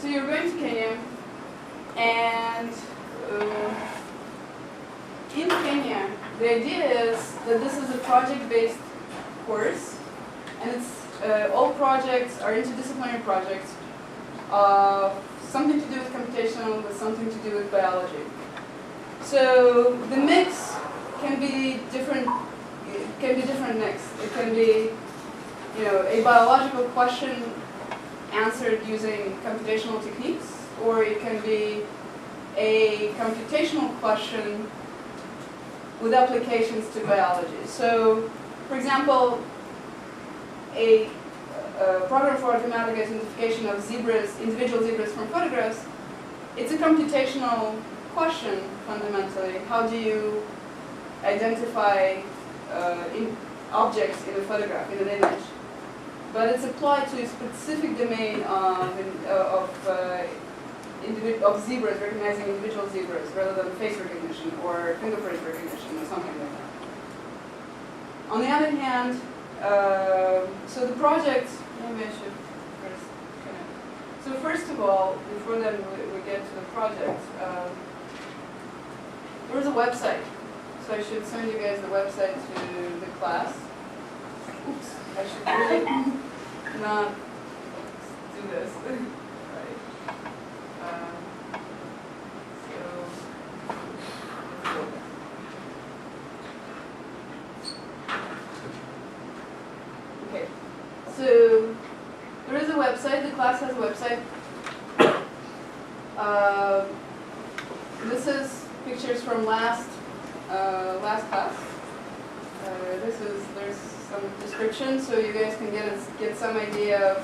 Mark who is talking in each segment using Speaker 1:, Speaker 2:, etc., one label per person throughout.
Speaker 1: So you're going to Kenya, and in Kenya, the idea is that this is a project-based course, and it's all projects are interdisciplinary projects, something to do with computational, with something to do with biology. So the mix can be different. It can be different mix. It can be, a biological question answered using computational techniques, or it can be a computational question with applications to biology. So, for example, a program for automatic identification of zebras, individual zebras from photographs, it's a computational question fundamentally. How do you identify objects in a photograph, in an image? But it's applied to a specific domain of zebras, recognizing individual zebras, rather than face recognition or fingerprint recognition or something like that. On the other hand, so the project, maybe I should first connect. So first of all, before then we get to the project, there is a website. So I should send you guys the website to the class. Oops, I should really not do this. Right. Okay. So there is a website. The class has a website. This is pictures from last class. There's some description, so you guys can get some idea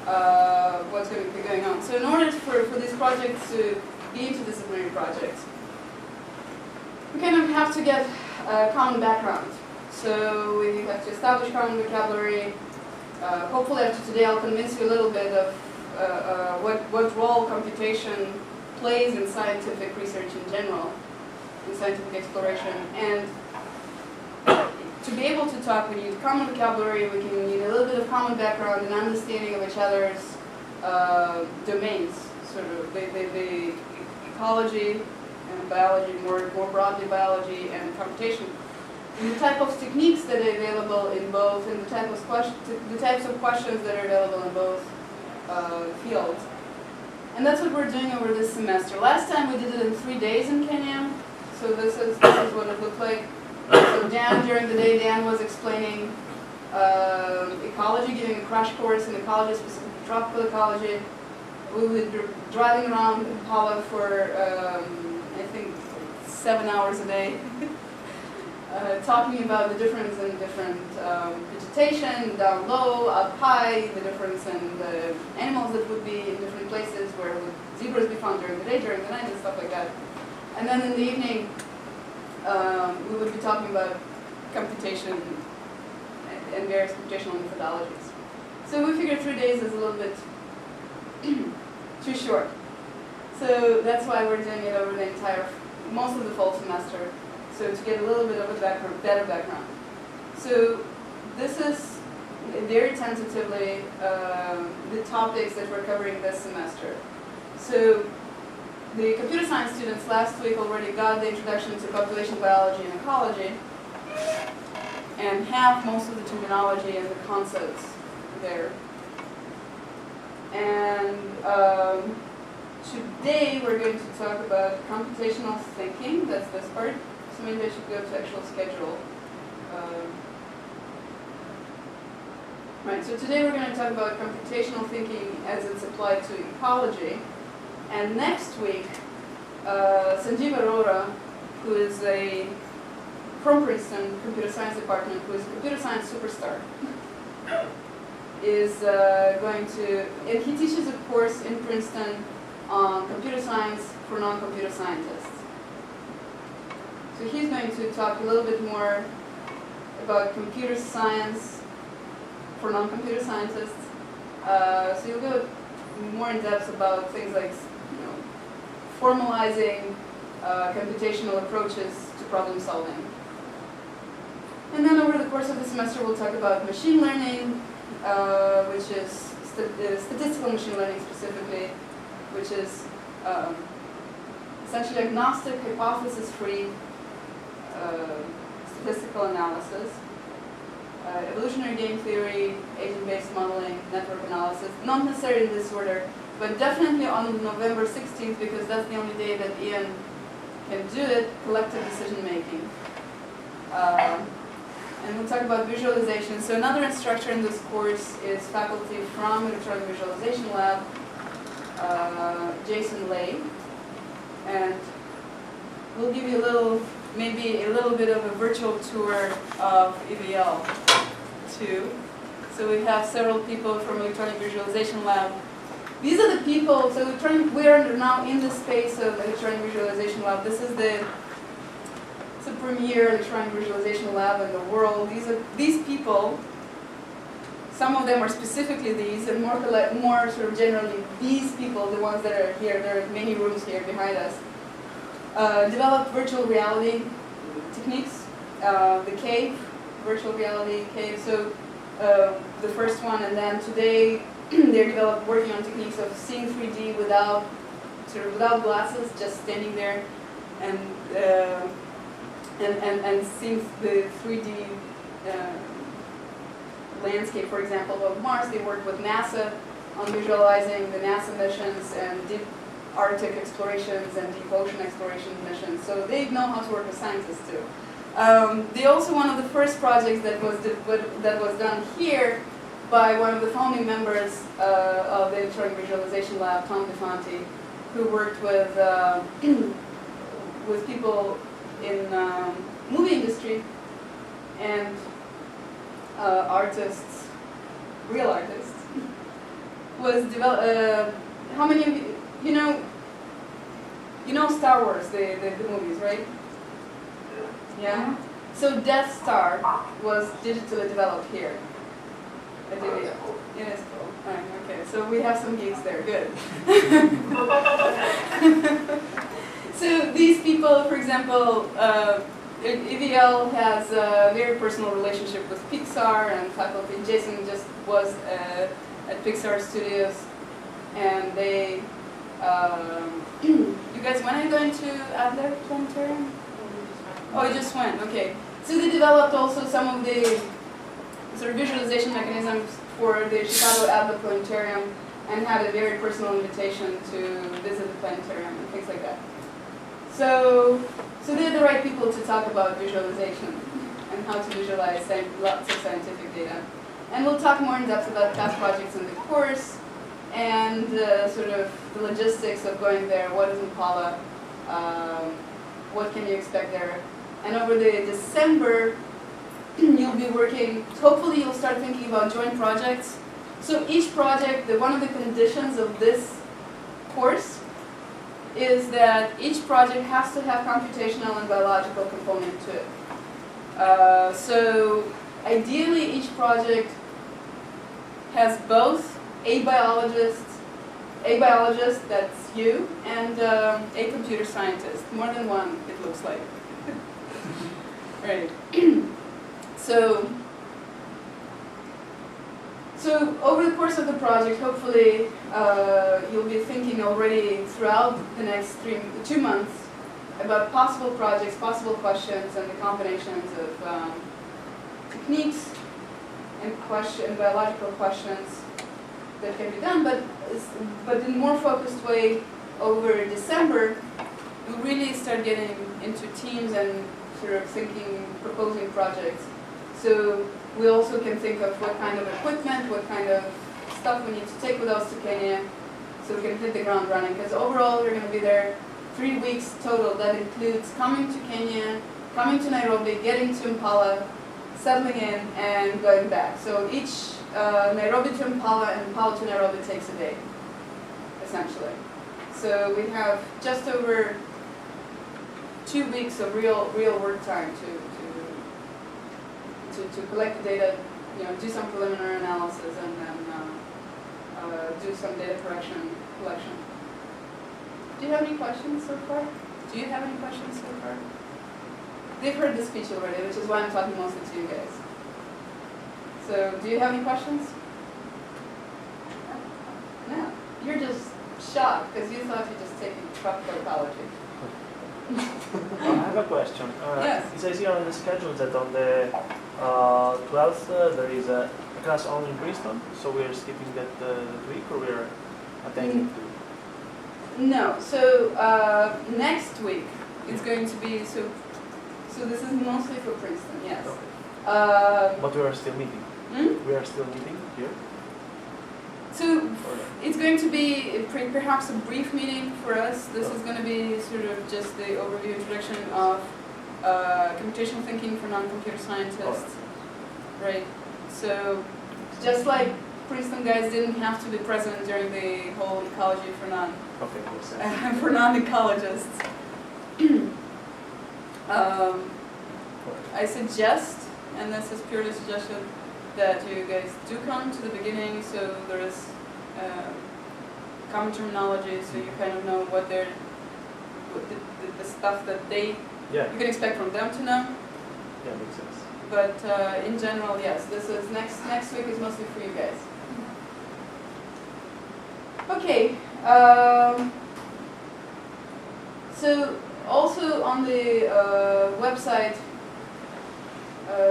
Speaker 1: of what's going to be going on. So in order for these projects to be interdisciplinary projects, we kind of have to get a common background. So we have to establish common vocabulary. Hopefully after today I'll convince you a little bit of what role computation plays in scientific research in general, in scientific exploration. And to be able to talk, we need common vocabulary, we can need a little bit of common background and understanding of each other's domains, sort of the ecology and biology, more broadly biology and computation. And the type of techniques that are available in both, and the types of questions that are available in both fields. And that's what we're doing over this semester. Last time we did it in 3 days in Kenya, so this is what it looked like. So during the day, Dan was explaining ecology, giving a crash course in ecology, specifically tropical ecology. We would be driving around Impala for, I think, 7 hours a day, talking about the difference in different vegetation, down low, up high, the difference in the animals that would be in different places, where would zebras be found during the day, during the night, and stuff like that. And then in the evening, we would be talking about computation and various computational methodologies. So we figured 3 days is a little bit too short. So that's why we're doing it over the most of the fall semester, so to get a little bit of a better background. So this is very tentatively the topics that we're covering this semester. So the computer science students last week already got the introduction to population biology and ecology, and have most of the terminology and the concepts there. And today we're going to talk about computational thinking. That's this part. So maybe I should go to actual schedule. Right, so today we're going to talk about computational thinking as it's applied to ecology. And next week, Sanjeev Arora, who is from Princeton Computer Science Department, who is a computer science superstar, is going to, and he teaches a course in Princeton on computer science for non-computer scientists. So he's going to talk a little bit more about computer science for non-computer scientists. So you'll go more in depth about things like formalizing computational approaches to problem solving. And then over the course of the semester we'll talk about machine learning, which is statistical machine learning specifically, which is essentially agnostic, hypothesis-free statistical analysis, evolutionary game theory, agent-based modeling, network analysis, not necessarily in this order, but definitely on November 16th, because that's the only day that Ian can do it, collective decision-making. And we'll talk about visualization. So another instructor in this course is faculty from Electronic Visualization Lab, Jason Lay. And we'll give you maybe a little bit of a virtual tour of EVL too. So we have several people from Electronic Visualization Lab. These are the people, so we are now in the space of Electronic Visualization Lab. This is it's a premier Electronic Visualization Lab in the world. These people, some of them are specifically these, and more sort of generally these people, the ones that are here, there are many rooms here behind us, developed virtual reality techniques, the cave, virtual reality cave, so the first one, and then today they're working on techniques of seeing 3D without glasses, just standing there and seeing the 3D landscape, for example, of Mars. They work with NASA on visualizing the NASA missions and deep Arctic explorations and deep ocean exploration missions. So they know how to work with scientists too. They also, one of the first projects that was done here by one of the founding members of the Electronic Visualization Lab, Tom DeFonte, who worked with people in movie industry and artists, real artists, was how many of you know Star Wars, the movies, right? Yeah. So Death Star was digitally developed here. It is cool. Right, okay, so we have some geeks there. Good. So these people, for example, EVL has a very personal relationship with Pixar and faculty. Jason just was at Pixar Studios, and they. You guys, when are you going to Adler Planetarium? Oh, you just went. Okay. So they developed also some of the sort of visualization mechanisms for the Chicago Adler Planetarium, and had a very personal invitation to visit the planetarium and things like that. So they're the right people to talk about visualization and how to visualize lots of scientific data. And we'll talk more in depth about past projects in the course and sort of the logistics of going there. What is Impala? What can you expect there? And over the December, you'll be working, hopefully you'll start thinking about joint projects. So each project, one of the conditions of this course is that each project has to have computational and biological component to it. So ideally each project has both a biologist, that's you, and a computer scientist. More than one, it looks like. Right. So over the course of the project, hopefully you'll be thinking already throughout the next 2 months about possible projects, possible questions, and the combinations of techniques and biological questions that can be done. But in a more focused way, over December, we really start getting into teams and sort of proposing projects. So we also can think of what kind of equipment, what kind of stuff we need to take with us to Kenya, so we can hit the ground running. Because overall, we're going to be there 3 weeks total. That includes coming to Kenya, coming to Nairobi, getting to Impala, settling in, and going back. So each Nairobi to Impala and Impala to Nairobi takes a day, essentially. So we have just over 2 weeks of real work time to collect the data, do some preliminary analysis, and then do some data collection. Do you have any questions so far? Do you have any questions so far? They've heard the speech already, which is why I'm talking mostly to you guys. So, do you have any questions? No. You're just shocked because you thought you just taking tropical ecology.
Speaker 2: I have a question.
Speaker 1: Yes.
Speaker 2: It says here on the schedule that on the 12th there is a class only in Princeton, so we are skipping that week, or we are attending to?
Speaker 1: No, so next week it's going to be, so this is mostly for Princeton, yes.
Speaker 2: Okay. But we are still meeting. We are still meeting here?
Speaker 1: So it's going to be perhaps a brief meeting for us. This is going to be sort of just the overview introduction of computational thinking for non-computer scientists, right? So just like Princeton guys didn't have to be present during the whole ecology for for non-ecologists. I suggest, and this is purely suggestion, that you guys do come to the beginning, so there is common terminology, so you kind of know what they're, the stuff that you can expect from them to know.
Speaker 2: Yeah, makes sense.
Speaker 1: But in general, yes, this is next week is mostly for you guys. Okay. So also on the website.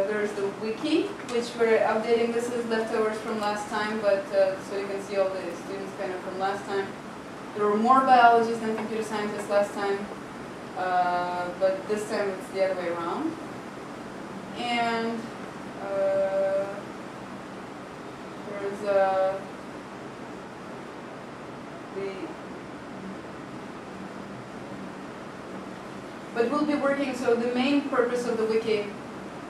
Speaker 1: There's the wiki, which we're updating. This is leftovers from last time, but so you can see all the students kind of from last time. There were more biologists than computer scientists last time, but this time it's the other way around. And there's but we'll be working, so the main purpose of the wiki,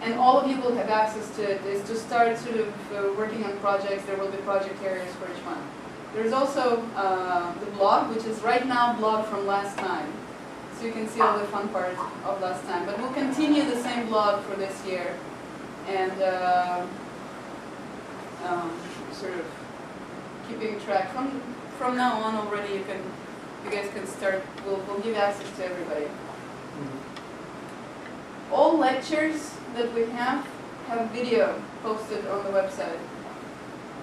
Speaker 1: and all of you will have access to it, is to start sort of working on projects. There will be project areas for each one. There's also the blog, which is right now blog from last time. So you can see all the fun parts of last time. But we'll continue the same blog for this year. And sort of keeping track. From now on already, you guys can start, we'll give access to everybody. All lectures that we have video posted on the website.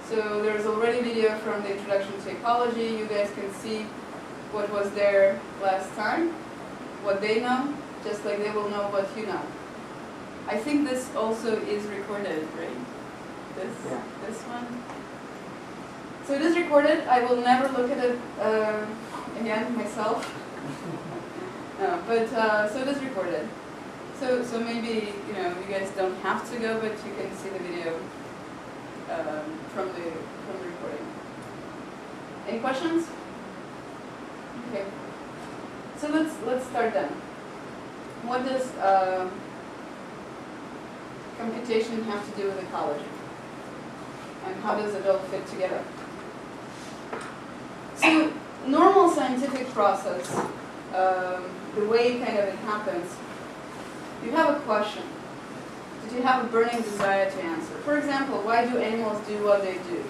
Speaker 1: So there's already video from the introduction to ecology. You guys can see what was there last time, what they know, just like they will know what you know. I think this also is recorded, right? This one. So it is recorded. I will never look at it again myself. No, but so it is recorded. So maybe you guys don't have to go, but you can see the video from the recording. Any questions? Okay. So let's start then. What does computation have to do with ecology, and how does it all fit together? So normal scientific process, the way kind of it happens. You have a question that you have a burning desire to answer. For example, why do animals do what they do?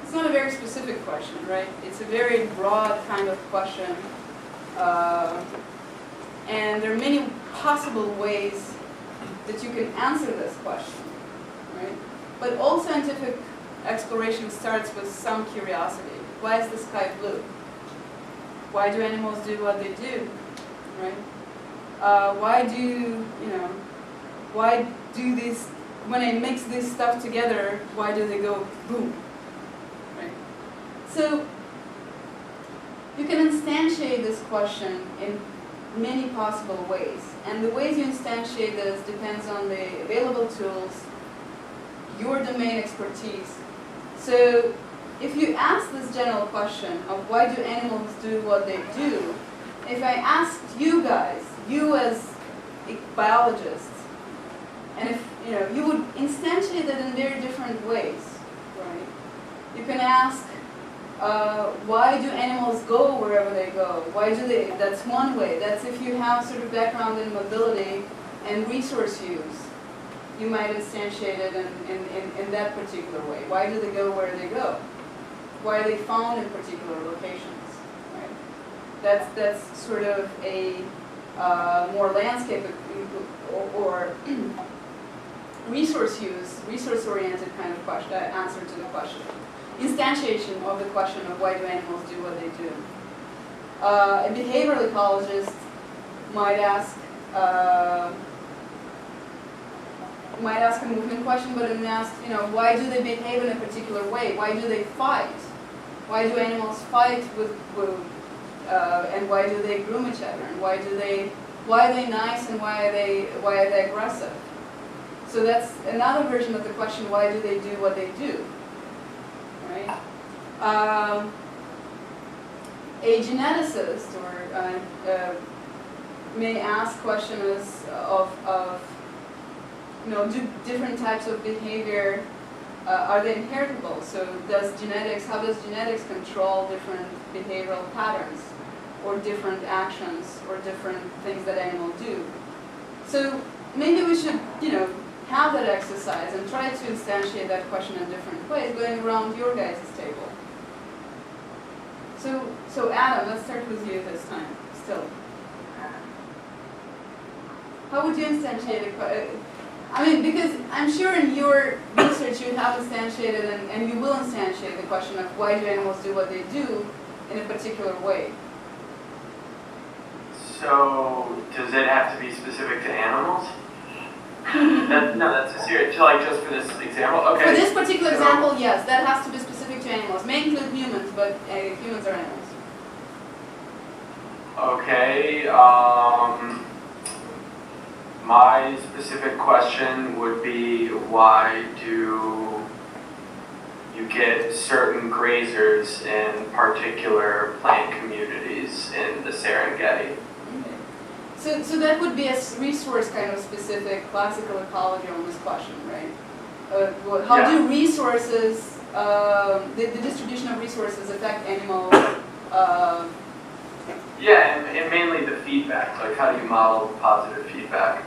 Speaker 1: It's not a very specific question, right? It's a very broad kind of question. And there are many possible ways that you can answer this question, right? But all scientific exploration starts with some curiosity. Why is the sky blue? Why do animals do what they do, right? Why do these, when I mix this stuff together, why do they go boom, right? So you can instantiate this question in many possible ways. And the ways you instantiate this depends on the available tools, your domain expertise. So if you ask this general question of why do animals do what they do, if I asked you guys, you as biologists, and if you would instantiate it in very different ways, right? You can ask, why do animals go wherever they go? Why do they? That's one way. That's if you have sort of background in mobility and resource use, you might instantiate it in that particular way. Why do they go where they go? Why are they found in particular locations? Right? That's sort of a more landscape or resource use, resource-oriented kind of question, answer to the question. Instantiation of the question of why do animals do what they do. A behavioral ecologist might ask a movement question, but then ask, why do they behave in a particular way? Why do they fight? Why do animals fight and why do they groom each other? And why are they nice and why are they aggressive? So that's another version of the question, why do they do what they do? Right? A geneticist may ask questions of do different types of behavior, are they inheritable? So how does genetics control different behavioral patterns or different actions or different things that animals do? So maybe we should, have that exercise and try to instantiate that question in different ways, going around your guys' table. So Adam, let's start with you this time, still. How would you instantiate a question? Because I'm sure in your research you have instantiated and you will instantiate the question of why do animals do what they do in a particular way.
Speaker 3: So, does it have to be specific to animals? No, that's a serious, just for this example? Okay.
Speaker 1: For this particular example, yes, that has to be specific to animals. May include humans, but humans are animals.
Speaker 3: Okay, my specific question would be, why do you get certain grazers in particular plant communities in the Serengeti?
Speaker 1: Okay. So that would be a resource kind of specific classical ecology on this question, right? How do resources, the distribution of resources affect animal
Speaker 3: Yeah, and mainly the feedback, how do you model positive feedback?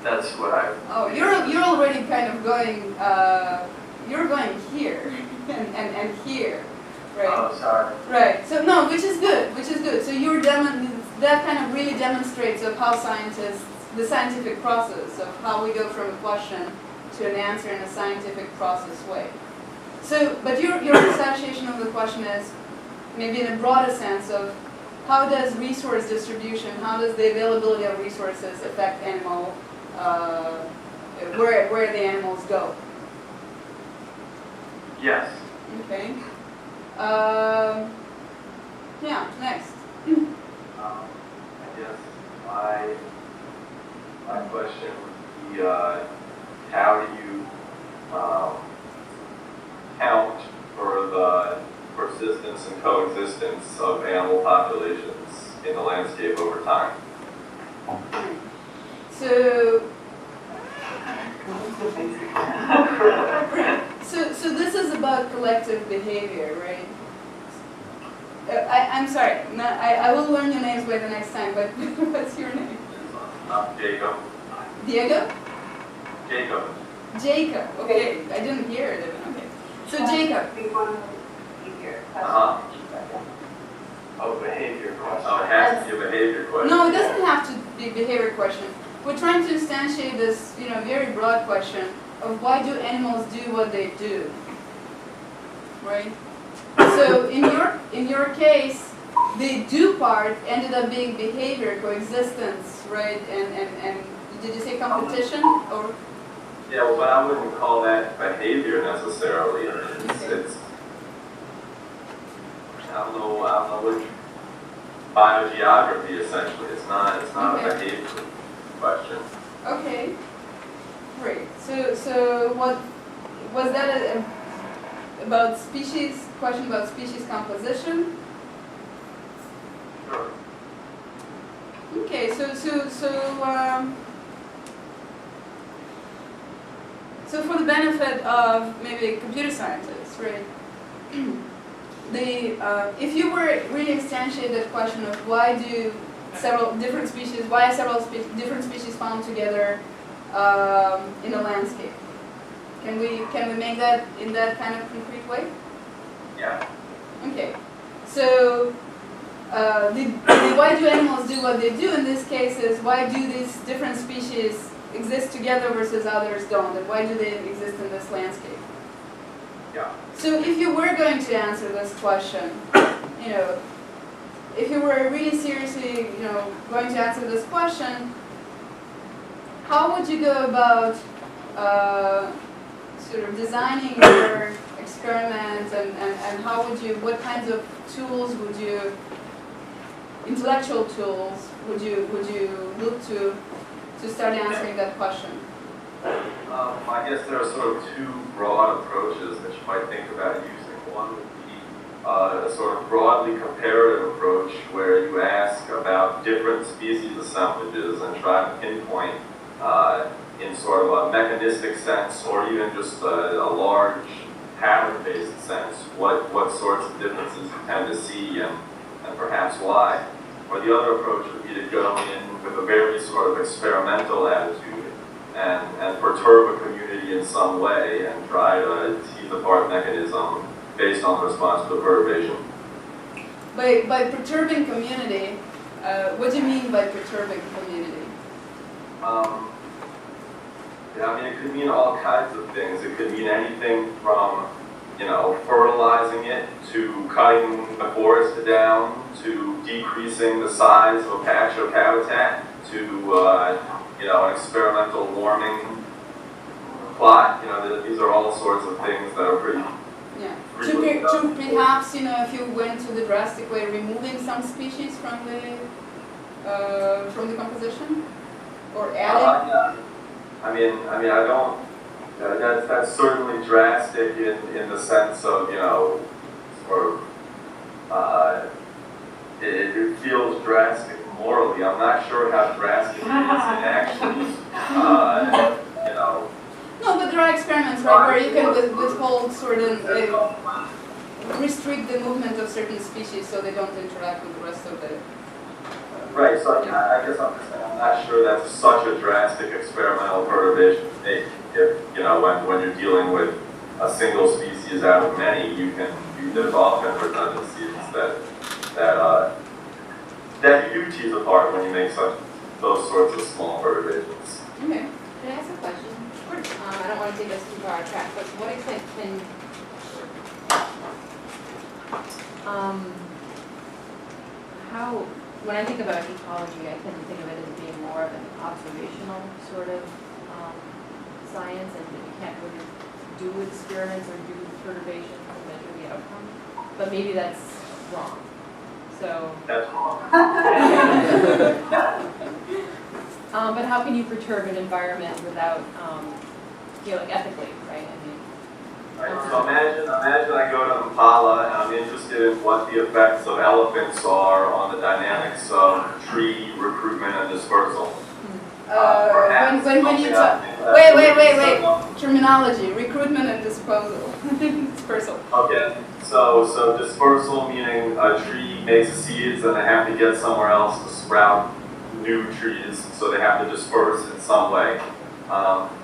Speaker 3: That's what I...
Speaker 1: Oh, you're already kind of going, you're going here and here, right?
Speaker 3: Oh, sorry.
Speaker 1: Right, so no, which is good. So that kind of really demonstrates of how the scientific process of how we go from a question to an answer in a scientific process way. So, but your instantiation of the question is maybe in a broader sense of how does resource distribution, how does the availability of resources affect animal, where the animals go?
Speaker 3: Yes.
Speaker 1: Okay. Yeah, next.
Speaker 4: I guess my question would be, how do you count for the persistence and coexistence of animal populations in the landscape over time?
Speaker 1: So this is about collective behavior, right? I'm sorry, I will learn your names by the next time, but what's your name?
Speaker 4: Jacob.
Speaker 1: Diego?
Speaker 4: Jacob.
Speaker 1: Jacob, okay, I didn't hear it even, okay. So Jacob.
Speaker 3: Oh, behavior question.
Speaker 4: Oh, it has to be a behavior question.
Speaker 1: No, it doesn't have to be a behavior question. We're trying to instantiate this, very broad question of why do animals do what they do, right? So in your case, the do part ended up being behavior, coexistence, right? And did you say competition or?
Speaker 4: Yeah, well, but I wouldn't call that behavior necessarily. It's I don't know which biogeography essentially. It's not
Speaker 1: Okay.
Speaker 4: a behavior question.
Speaker 1: Okay, great. So what was that about species? Question about species composition?
Speaker 4: Sure.
Speaker 1: Okay, so for the benefit of maybe computer scientists, right? If you were really instantiate that question of why do several different species, why are several different species found together in a landscape? Can we make that in that kind of concrete way?
Speaker 4: Yeah.
Speaker 1: Okay. So the why do animals do what they do in this case is why do these different species exist together versus others don't, and why do they exist in this landscape?
Speaker 4: Yeah.
Speaker 1: So if you were going to answer this question, if you were really seriously, going to answer this question, how would you go about sort of designing your experiment, and how would you, what kinds of tools would you, intellectual tools, would you look to start answering that question?
Speaker 4: I guess there are sort of two broad approaches that you might think about using. One would be a sort of broadly comparative approach where you ask about different species assemblages and try to pinpoint in sort of a mechanistic sense, or even just a large pattern-based sense, what sorts of differences you tend to see and perhaps why. Or the other approach would be to go in with a very sort of experimental attitude and perturb a community in some way and try to tease apart mechanism based on the response to the perturbation.
Speaker 1: By perturbing community, what do you mean by perturbing community?
Speaker 4: It could mean all kinds of things. It could mean anything from, fertilizing it, to cutting the forest down, to decreasing the size of a patch of habitat, to, an experimental warming plot. These are all sorts of things that are pretty...
Speaker 1: Yeah. To perhaps, if you went to the drastic way, removing some species from the composition, or adding.
Speaker 4: I don't. That's certainly drastic in the sense of sort of. It feels drastic morally. I'm not sure how drastic it is in actually.
Speaker 1: No, but there are experiments, right, where you can withhold restrict the movement of certain species so they don't interact with the rest of the...
Speaker 4: Right, so I guess I'm just saying, I'm not sure that's such a drastic experimental perturbation to make. If, when you're dealing with a single species out of many, there's often redundancies that you do tease apart when you make those sorts of small perturbations.
Speaker 1: Okay.
Speaker 5: Can I ask a question? I don't want to take us too far off track, but to what extent can when I think about ecology, I tend to think of it as being more of an observational sort of science, and that you can't really do experiments or do perturbations to measure the outcome. But maybe that's wrong. So.
Speaker 4: That's wrong.
Speaker 5: But how can you perturb an environment without, ethically, right?
Speaker 4: So imagine I go to Impala and I'm interested in what the effects of elephants are on the dynamics of tree recruitment and dispersal.
Speaker 1: When you talk, wait. Terminology: recruitment and dispersal.
Speaker 4: Okay. So dispersal meaning a tree makes seeds and they have to get somewhere else to sprout new trees, so they have to disperse in some way.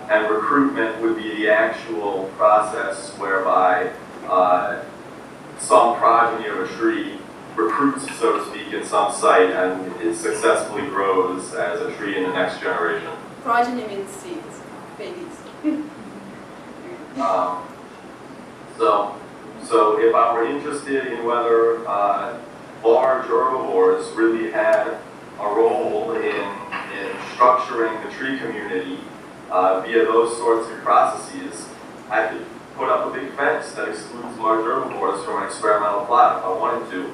Speaker 4: And recruitment would be the actual process whereby some progeny of a tree recruits, so to speak, in some site, and it successfully grows as a tree in the next generation.
Speaker 1: Progeny means seeds, babies.
Speaker 4: So if I were interested in whether large herbivores really had a role in structuring the tree community via those sorts of processes, I could put up a big fence that excludes large herbivores from an experimental plot if I wanted to,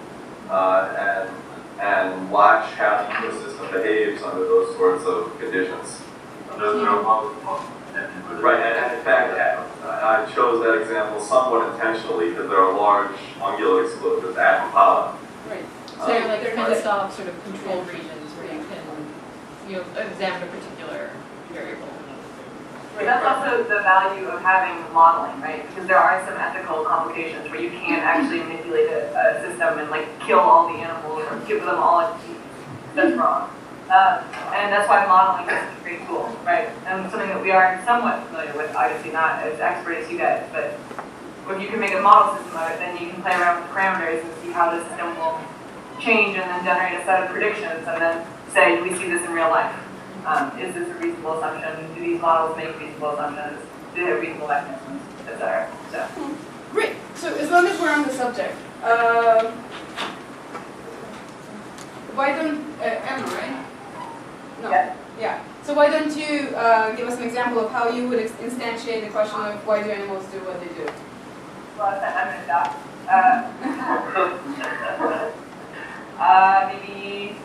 Speaker 4: and watch how the ecosystem behaves under those sorts of conditions. Right, and in fact, I chose that example somewhat intentionally because there are large ungulate explosives at Impala.
Speaker 5: Right. So they're fenced off sort of controlled regions where you can, examine a particular variable.
Speaker 6: Right. That's also the value of having modeling, right? Because there are some ethical complications where you can't actually manipulate a system and kill all the animals or give them all a teeth. That's wrong. And that's why modeling is such a great tool, right? And something that we are somewhat familiar with, obviously not as expert as you guys, but if you can make a model system of it, then you can play around with parameters and see how the system will change and then generate a set of predictions and then say, do we see this in real life? Is this a reasonable assumption? Do these models make reasonable assumptions? Do they have reasonable mechanisms, et cetera? So.
Speaker 1: Great. So as long as we're on the subject, why don't, Emma, right? No.
Speaker 6: Yeah.
Speaker 1: Yeah. So why don't you give us an example of how you would instantiate the question of why do animals do what they do?
Speaker 6: Well, I'm going to stop. Maybe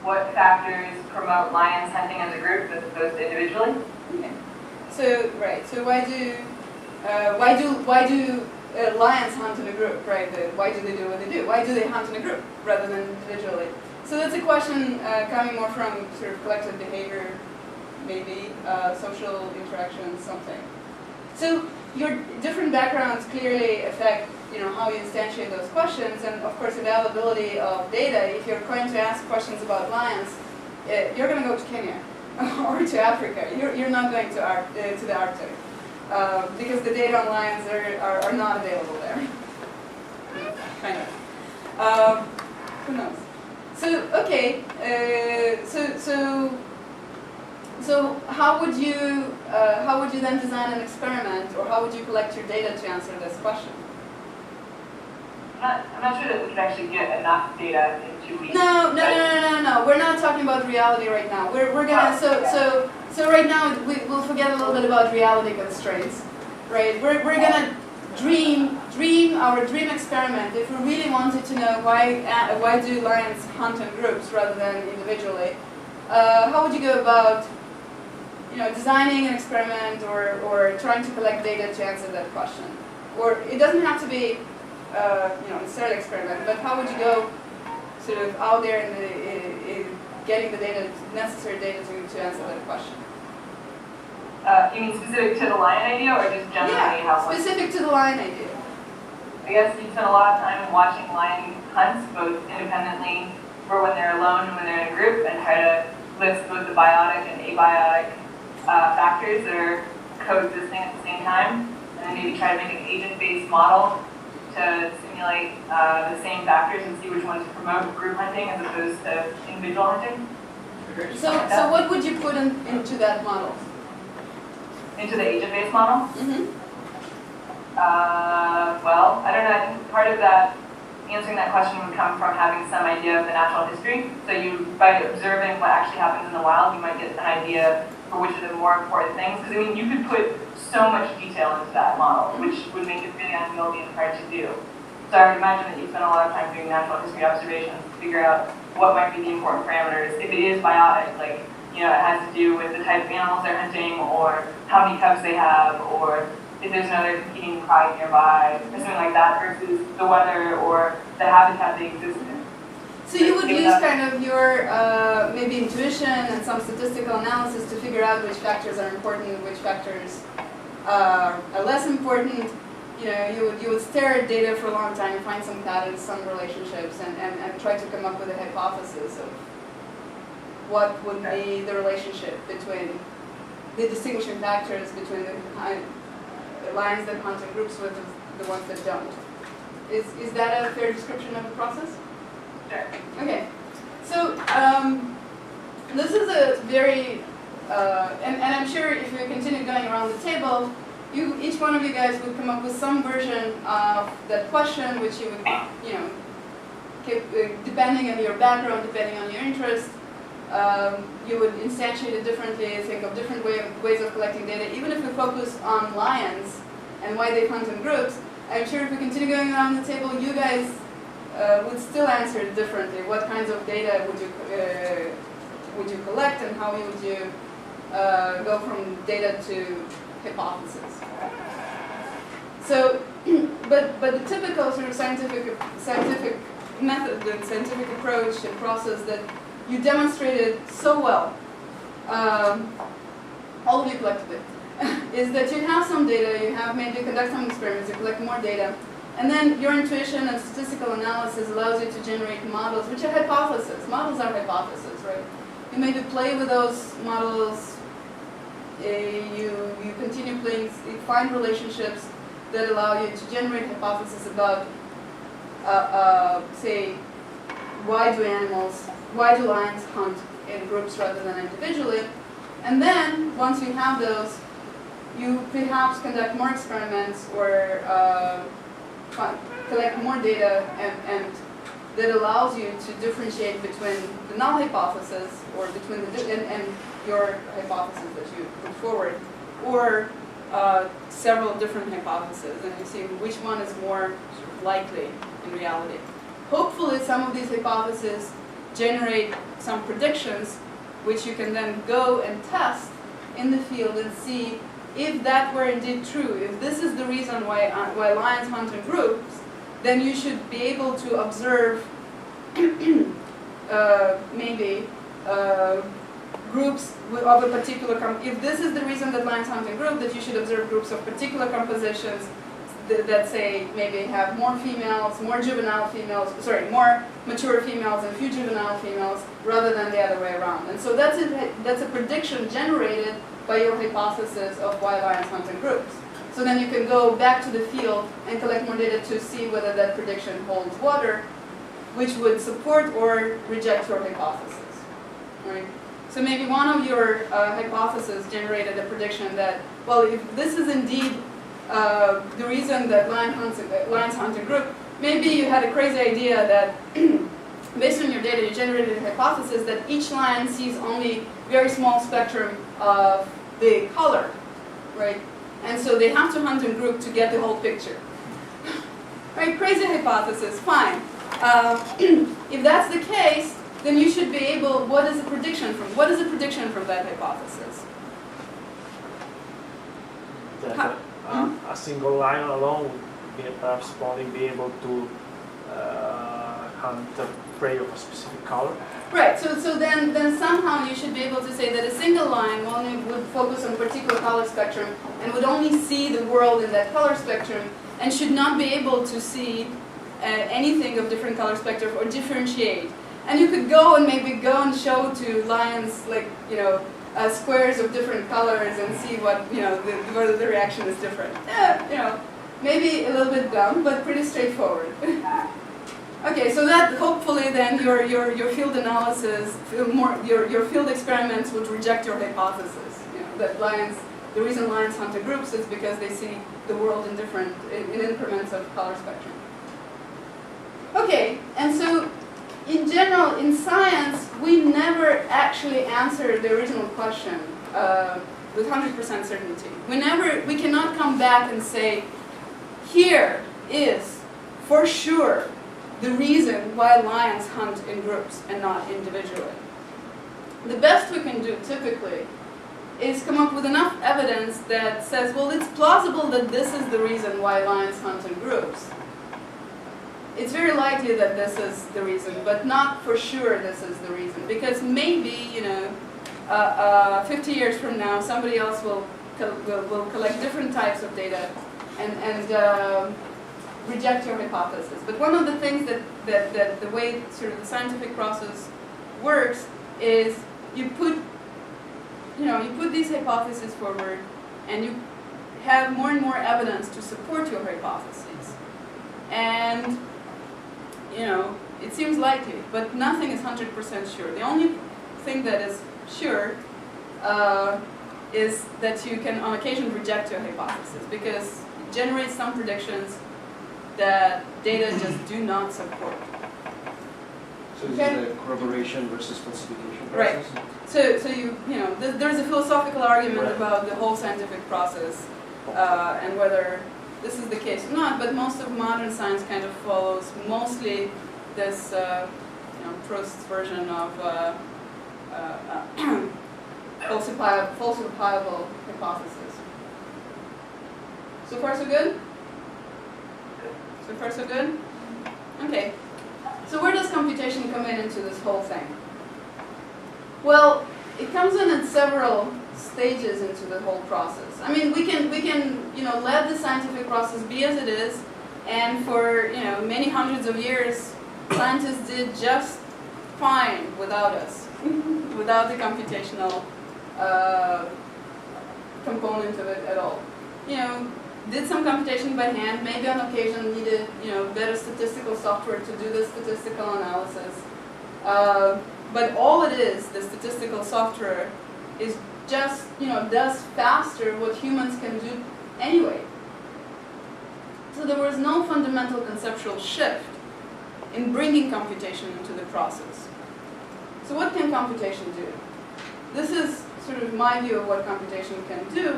Speaker 6: what factors promote lions hunting as a group as opposed to individually?
Speaker 1: Okay. So right. So why do lions hunt in a group? Right. Why do they do what they do? Why do they hunt in a group rather than individually? So that's a question coming more from sort of collective behavior, maybe social interactions, something. So your different backgrounds clearly affect, how you instantiate those questions, and of course availability of data. If you're going to ask questions about lions, you're going to go to Kenya or to Africa. You're not going to the Arctic because the data on lions are not available there. Kind of. Who knows? So okay. So how would you then design an experiment, or how would you collect your data to answer this question?
Speaker 6: I'm not sure that we can actually get enough data in 2 weeks.
Speaker 1: No. We're not talking about reality right now. We're gonna so right now we'll forget a little bit about reality constraints, right? We're gonna dream our dream experiment. If we really wanted to know why do lions hunt in groups rather than individually, how would you go about designing an experiment or trying to collect data to answer that question? Or it doesn't have to be necessarily experiment, but how would you go sort of out there in getting the data, necessary data to answer that question?
Speaker 6: You mean specific to the lion idea, or just generally how?
Speaker 1: Specific to the lion idea.
Speaker 6: I guess you spend a lot of time watching lion hunts, both independently or when they're alone and when they're in a group, and try to list both the biotic and abiotic factors that are coexisting at the same time, and then maybe try to make an agent-based model to simulate the same factors and see which ones promote group hunting as opposed to individual hunting.
Speaker 1: So what would you put into that model?
Speaker 6: Into the agent-based model?
Speaker 1: Mm-hmm.
Speaker 6: Well, I don't know. I think part of that, answering that question would come from having some idea of the natural history. So by observing what actually happens in the wild, you might get an idea for which are the more important things. Because you could put so much detail into that model, which would make it really unwieldy and hard to do. So I would imagine that you spend a lot of time doing natural history observations to figure out what might be the important parameters. If it is biotic, like, it has to do with the type of animals they're hunting, or how many cubs they have, or if there's another competing pride nearby, or something like that, versus the weather or the habitat they exist in.
Speaker 1: So you would use kind of your maybe intuition and some statistical analysis to figure out which factors are important, which factors are less important. You would stare at data for a long time, find some patterns, some relationships, and try to come up with a hypothesis of what would be the relationship between the distinguishing factors between the lions that hunt in groups with the ones that don't. Is that a fair description of the process?
Speaker 6: Sure.
Speaker 1: Okay. So this is a very, and I'm sure if we continue going around the table, each one of you guys would come up with some version of that question, which you would, depending on your background, depending on your interest, you would instantiate it differently, think of different ways of collecting data. Even if we focus on lions and why they hunt in groups, I'm sure if we continue going around the table, you guys would still answer it differently. What kinds of data would you collect, and how would you go from data to hypothesis? So, but the typical sort of scientific method, the scientific approach and process that you demonstrated so well, all of you collected it, is that you have some data, you have maybe conduct some experiments, you collect more data, and then your intuition and statistical analysis allows you to generate models, which are hypotheses. Models are hypotheses, right? You maybe play with those models, you continue playing, you find relationships that allow you to generate hypotheses about, say, why do lions hunt in groups rather than individually? And then, once you have those, you perhaps conduct more experiments or collect more data, and that allows you to differentiate between the null hypothesis or between and your hypothesis that you put forward, or several different hypotheses, and you see which one is more sort of likely in reality. Hopefully, some of these hypotheses generate some predictions, which you can then go and test in the field and see if that were indeed true. If this is the reason why lions hunt in groups, then you should be able to observe maybe groups of a particular, if this is the reason that lions hunt in groups, that you should observe groups of particular compositions that say maybe have more females, more juvenile females, sorry, more mature females and few juvenile females, rather than the other way around. And so that's a prediction generated by your hypothesis of why lions hunt in groups. So then you can go back to the field and collect more data to see whether that prediction holds water, which would support or reject your hypothesis. Right? So maybe one of your hypotheses generated a prediction that, well, if this is indeed the reason that lions hunt in group, maybe you had a crazy idea that based on your data you generated a hypothesis that each lion sees only very small spectrum of the color, right? And so they have to hunt in group to get the whole picture. Right, crazy hypothesis, fine. If that's the case, then you should be able, what is the prediction from that hypothesis?
Speaker 2: A single lion alone would be perhaps only be able to hunt a prey of a specific color.
Speaker 1: Right, so then somehow you should be able to say that a single lion only would focus on a particular color spectrum and would only see the world in that color spectrum and should not be able to see anything of different color spectrum or differentiate. And you could go and show to lions, like, squares of different colors and see what, whether the reaction is different. Maybe a little bit dumb, but pretty straightforward. Okay, so that hopefully then your field analysis, your field experiments would reject your hypothesis. That the reason lions hunt in groups is because they see the world in increments of color spectrum. Okay, and so in general, in science, we never actually answer the original question with 100% certainty. We cannot come back and say, here is for sure the reason why lions hunt in groups and not individually. The best we can do typically is come up with enough evidence that says, well, it's plausible that this is the reason why lions hunt in groups. It's very likely that this is the reason, but not for sure this is the reason. Because maybe, 50 years from now, somebody else will collect different types of data and reject your hypothesis. But one of the things that the way sort of the scientific process works is you put these hypotheses forward, and you have more and more evidence to support your hypotheses. And it seems likely, but nothing is 100% sure. The only thing that is sure is that you can on occasion reject your hypothesis because it generates some predictions that data just do not support.
Speaker 7: So this is the corroboration versus falsification process?
Speaker 1: Right. So there's a philosophical argument about the whole scientific process and whether this is the case or not, but most of modern science kind of follows mostly this Prost's version of falsifiable hypothesis. So far so good? So far so good? Okay. So where does computation come into this whole thing? Well, it comes in at several stages into the whole process. I mean, we can let the scientific process be as it is, and for many hundreds of years, scientists did just fine without us, without the computational component of it at all. Did some computation by hand, maybe on occasion needed better statistical software to do the statistical analysis. But all it is, the statistical software, is just, does faster what humans can do anyway. So there was no fundamental conceptual shift in bringing computation into the process. So what can computation do? This is sort of my view of what computation can do.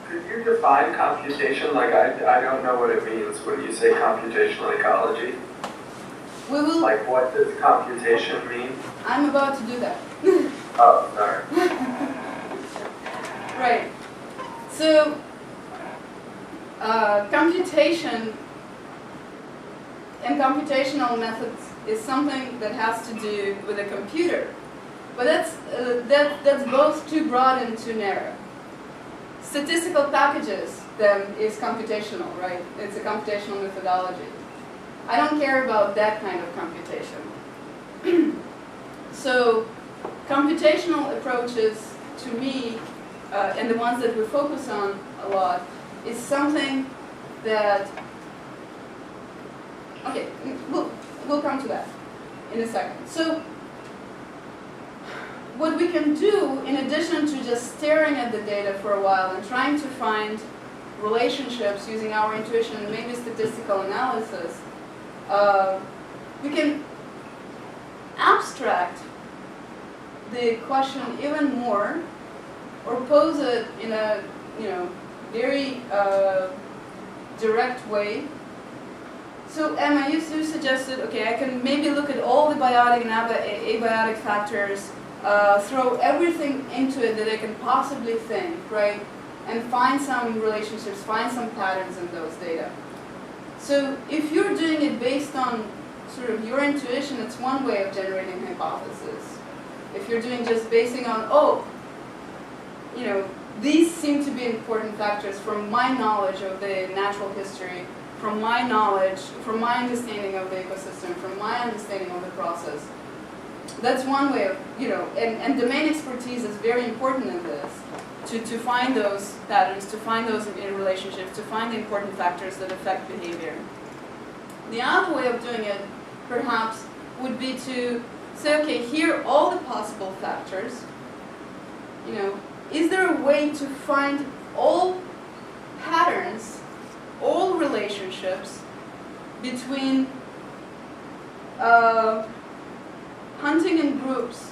Speaker 3: Could you define computation? Like, I don't know what it means when you say computational ecology.
Speaker 1: We will.
Speaker 3: Like, what does computation mean?
Speaker 1: I'm about to do that.
Speaker 3: Oh, sorry.
Speaker 1: Right. So, computation and computational methods is something that has to do with a computer. But that's both too broad and too narrow. Statistical packages, then, is computational, right? It's a computational methodology. I don't care about that kind of computation. So, computational approaches, to me, and the ones that we focus on a lot, is something that, okay, we'll come to that in a second. So, what we can do, in addition to just staring at the data for a while and trying to find relationships using our intuition and maybe statistical analysis, we can abstract the question even more, or pose it in a very direct way. So Emma, you suggested, okay, I can maybe look at all the biotic and abiotic factors, throw everything into it that I can possibly think, right? And find some relationships, find some patterns in those data. So if you're doing it based on sort of your intuition, it's one way of generating hypotheses. If you're doing just basing on, these seem to be important factors from my knowledge of the natural history, from my knowledge, from my understanding of the ecosystem, from my understanding of the process. That's one way of, and domain expertise is very important in this, to find those patterns, to find those relationships, to find the important factors that affect behavior. The other way of doing it, perhaps, would be to say, okay, here are all the possible factors. Is there a way to find all patterns, all relationships between hunting in groups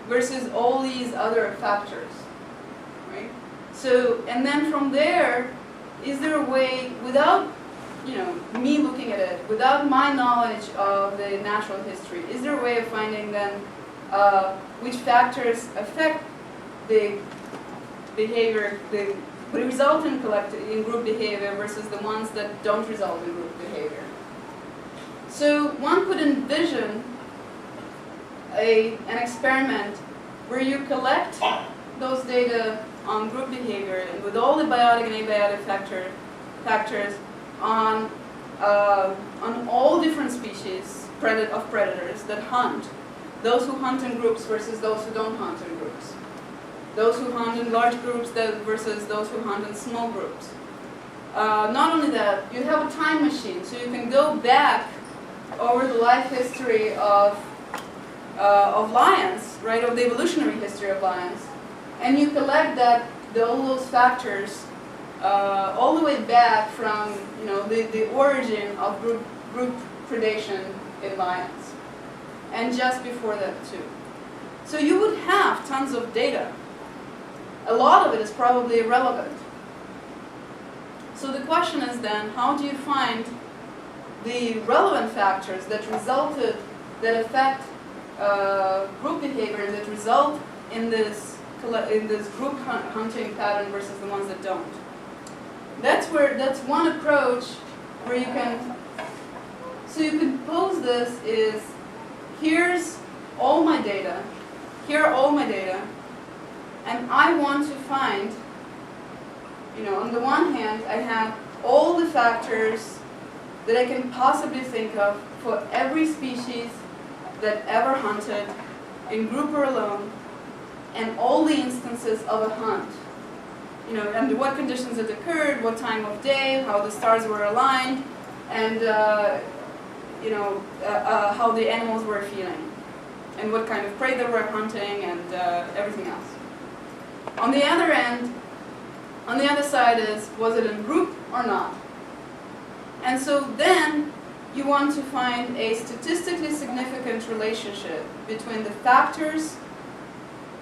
Speaker 1: versus all these other factors, right? So, and then from there, is there a way, without, me looking at it, without my knowledge of the natural history, is there a way of finding then which factors affect the behavior, the result in group behavior versus the ones that don't result in group behavior? So one could envision an experiment where you collect those data on group behavior and with all the biotic and abiotic factors on all different species of predators that hunt. Those who hunt in groups versus those who don't hunt in groups. Those who hunt in large groups versus those who hunt in small groups. Not only that, you have a time machine, so you can go back over the life history of lions, right, of the evolutionary history of lions, and you collect all those factors all the way back from the origin of group predation in lions, and just before that too. So you would have tons of data. A lot of it is probably irrelevant. So the question is then, how do you find the relevant factors that affect group behavior and that result in this group hunting pattern versus the ones that don't? That's one approach where you can. So you can pose this is, here's all my data, here are all my data, and I want to find, on the one hand, I have all the factors that I can possibly think of for every species that ever hunted, in group or alone, and all the instances of a hunt. Under what conditions it occurred, what time of day, how the stars were aligned, and how the animals were feeling. and what kind of prey they were hunting, and everything else. On the other end, on the other side is, was it in group or not? And so then you want to find a statistically significant relationship between the factors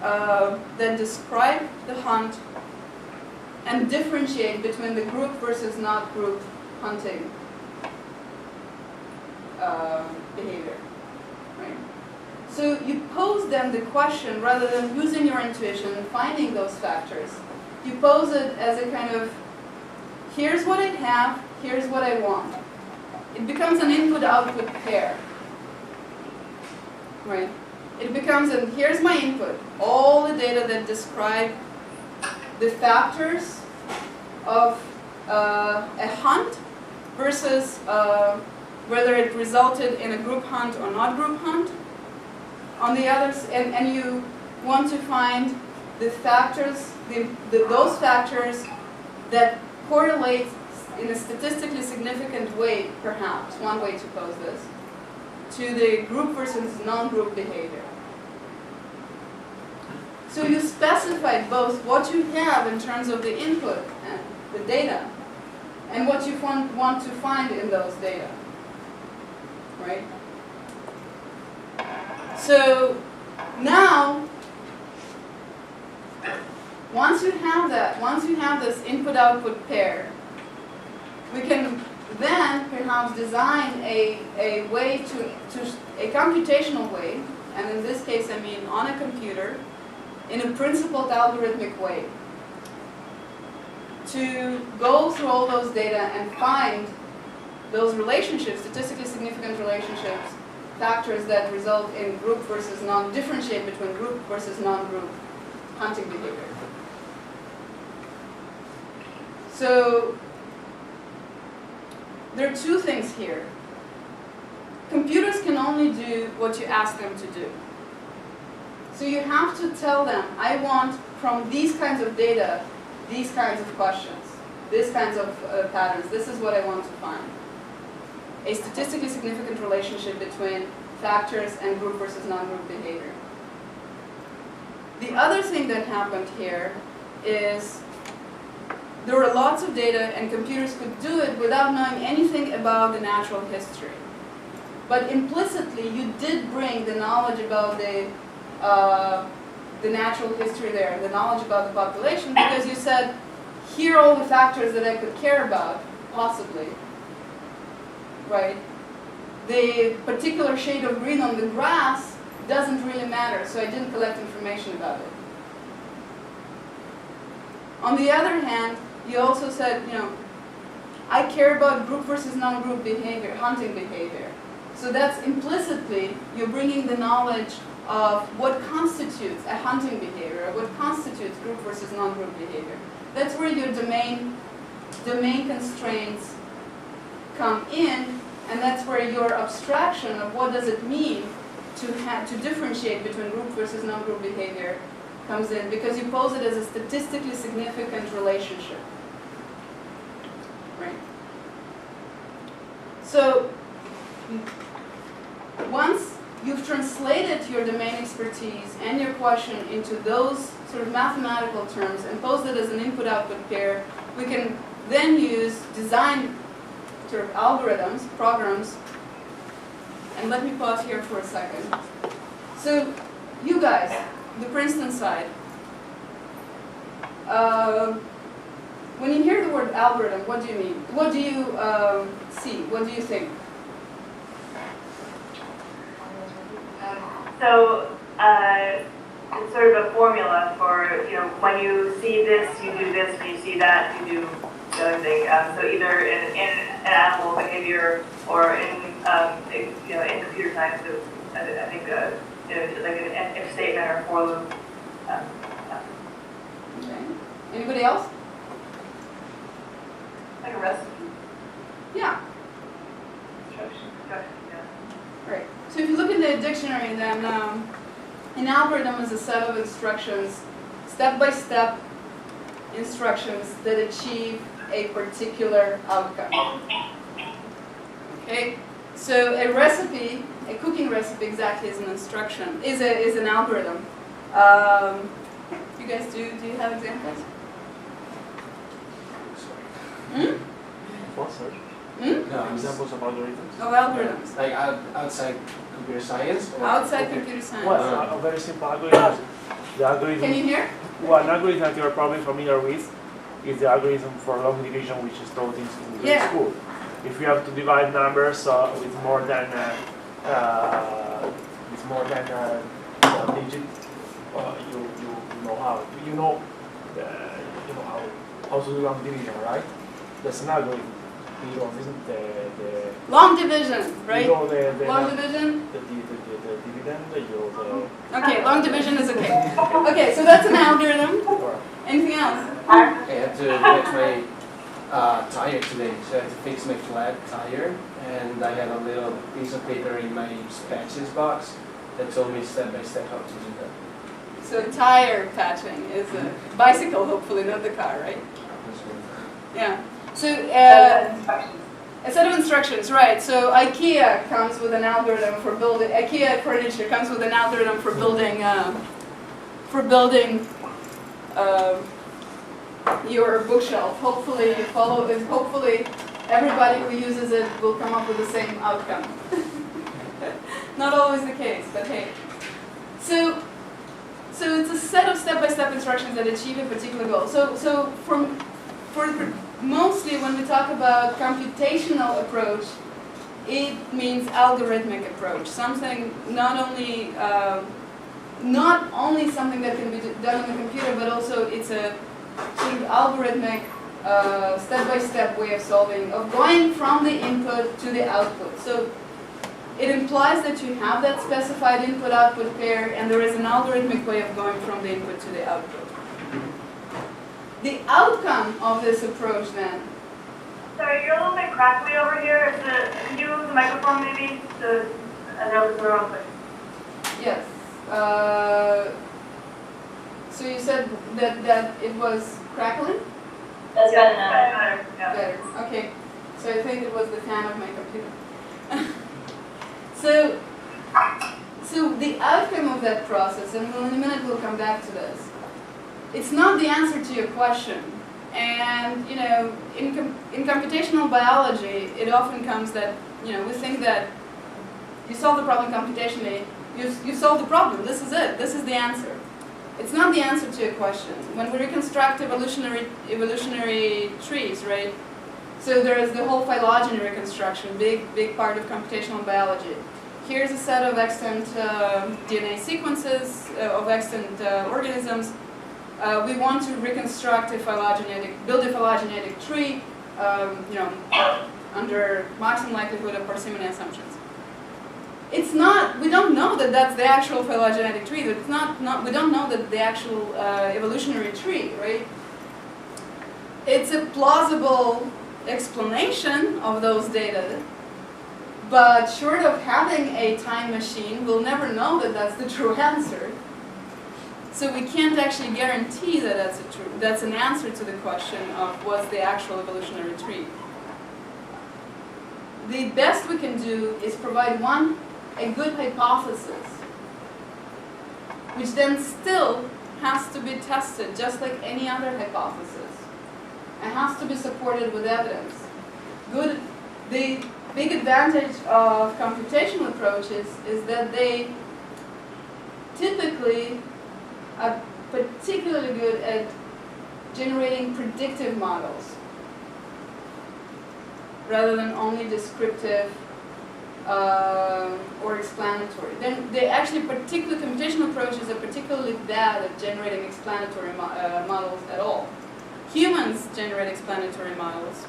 Speaker 1: that describe the hunt and differentiate between the group versus not group hunting behavior, right? So you pose then the question, rather than using your intuition and finding those factors, you pose it as a kind of, here's what I have, here's what I want. It becomes an input-output pair, right? It becomes an, here's my input, all the data that describe the factors of a hunt versus whether it resulted in a group hunt or not group hunt. On the others, and you want to find the factors, those factors that correlate in a statistically significant way, perhaps, one way to pose this, to the group versus non-group behavior. So you specified both what you have in terms of the input and the data, and what you want to find in those data, right? So now, once you have that, once you have this input-output pair, we can then perhaps design a way to a computational way, and in this case I mean on a computer, in a principled algorithmic way, to go through all those data and find those relationships, statistically significant relationships, factors that result in group versus differentiate between group versus non-group hunting behavior. So there are two things here. Computers can only do what you ask them to do. So you have to tell them, I want from these kinds of data, these kinds of questions, these kinds of patterns, this is what I want to find. A statistically significant relationship between factors and group versus non-group behavior. The other thing that happened here is there were lots of data and computers could do it without knowing anything about the natural history. But implicitly you did bring the knowledge about the natural history there, the knowledge about the population, because you said, here are all the factors that I could care about, possibly. Right? The particular shade of green on the grass doesn't really matter, so I didn't collect information about it. On the other hand, you also said, I care about group versus non-group behavior, hunting behavior. So that's implicitly, you're bringing the knowledge of what constitutes a hunting behavior, or what constitutes group versus non-group behavior. That's where your domain constraints come in, and that's where your abstraction of what does it mean to differentiate between group versus non-group behavior comes in, because you pose it as a statistically significant relationship. Right? So once you've translated your domain expertise and your question into those sort of mathematical terms and posed it as an input-output pair, we can then use design sort of algorithms, programs, and let me pause here for a second. So you guys, the Princeton side, when you hear the word algorithm, what do you mean? What do you see? What do you think?
Speaker 6: So it's sort of a formula for, when you see this, you do this, when you see that, you do the other thing. So either in animal behavior or in computer science, I think like an if statement or for loop.
Speaker 1: Okay. Anybody else?
Speaker 6: Like a recipe.
Speaker 1: Yeah.
Speaker 6: Instruction, yeah.
Speaker 1: Right. So if you look in the dictionary, then an algorithm is a set of instructions, step-by-step instructions that achieve a particular outcome. Okay? So a recipe a cooking recipe exactly is an instruction, is an algorithm. You guys, do you have examples? Hmm?
Speaker 2: What, sorry?
Speaker 1: Hmm?
Speaker 7: No,
Speaker 2: Examples of algorithms?
Speaker 1: Of algorithms.
Speaker 7: like outside computer science? Or
Speaker 1: Outside computer science.
Speaker 2: Well, a very simple algorithm. The algorithm.
Speaker 1: Can you hear?
Speaker 2: Well, an algorithm that you're probably familiar with is the algorithm for long division, which is taught in grade
Speaker 1: Yeah.
Speaker 2: school. If you have to divide numbers with more than a digit, you know how how to do long division, right? That's an algorithm. You know, isn't the
Speaker 1: Long division, right?
Speaker 2: you know the
Speaker 1: Long division.
Speaker 2: the dividend, the
Speaker 1: Okay, long division is okay. Okay, so that's an algorithm.
Speaker 2: or
Speaker 1: Anything else?
Speaker 7: I had to fix my tire today, so I had to fix my flat tire, and I had a little piece of paper in my patches box that told me step by step how to do that.
Speaker 1: So tire patching is a bicycle, hopefully, not the car, right?
Speaker 7: That's one.
Speaker 1: Yeah. So
Speaker 6: Instructions.
Speaker 1: a set of instructions, right? So IKEA comes with an algorithm for building. IKEA furniture comes with an algorithm for building your bookshelf. Hopefully, you follow it. Hopefully, everybody who uses it will come up with the same outcome. Not always the case, but hey. So it's a set of step-by-step instructions that achieve a particular goal. So for mostly when we talk about computational approach, it means algorithmic approach. Something not only something that can be done on the computer, but also it's a sort of algorithmic step-by-step way of solving, of going from the input to the output. So it implies that you have that specified input-output pair, and there is an algorithmic way of going from the input to the output. The outcome of this approach then.
Speaker 6: Sorry, you're a little bit crackly over here. Can you move the microphone maybe? I know it's the wrong place.
Speaker 1: Yes. So you said that it was crackling?
Speaker 6: That's better now. Yeah.
Speaker 1: Better. Okay. So I think it was the fan of my computer. So the outcome of that process, and in a minute we'll come back to this, it's not the answer to your question. And, you know, in computational biology, it often comes that, you know, we think that you solve the problem computationally, you solve the problem, this is it, this is the answer. It's not the answer to your question. When we reconstruct evolutionary trees, right? So there is the whole phylogeny reconstruction, big part of computational biology. Here's a set of extant DNA sequences of extant organisms. We want to reconstruct build a phylogenetic tree, you know, under maximum likelihood of parsimony assumptions. It's not, we don't know that that's the actual phylogenetic tree. It's not we don't know that the actual evolutionary tree, right? It's a plausible explanation of those data, but short of having a time machine, we'll never know that that's the true answer. So we can't actually guarantee that that's an answer to the question of what's the actual evolutionary tree. The best we can do is provide a good hypothesis, which then still has to be tested just like any other hypothesis. It has to be supported with evidence. The big advantage of computational approaches is that they typically are particularly good at generating predictive models rather than only descriptive or explanatory. Then they actually computational approaches are particularly bad at generating explanatory models at all. Humans generate explanatory models.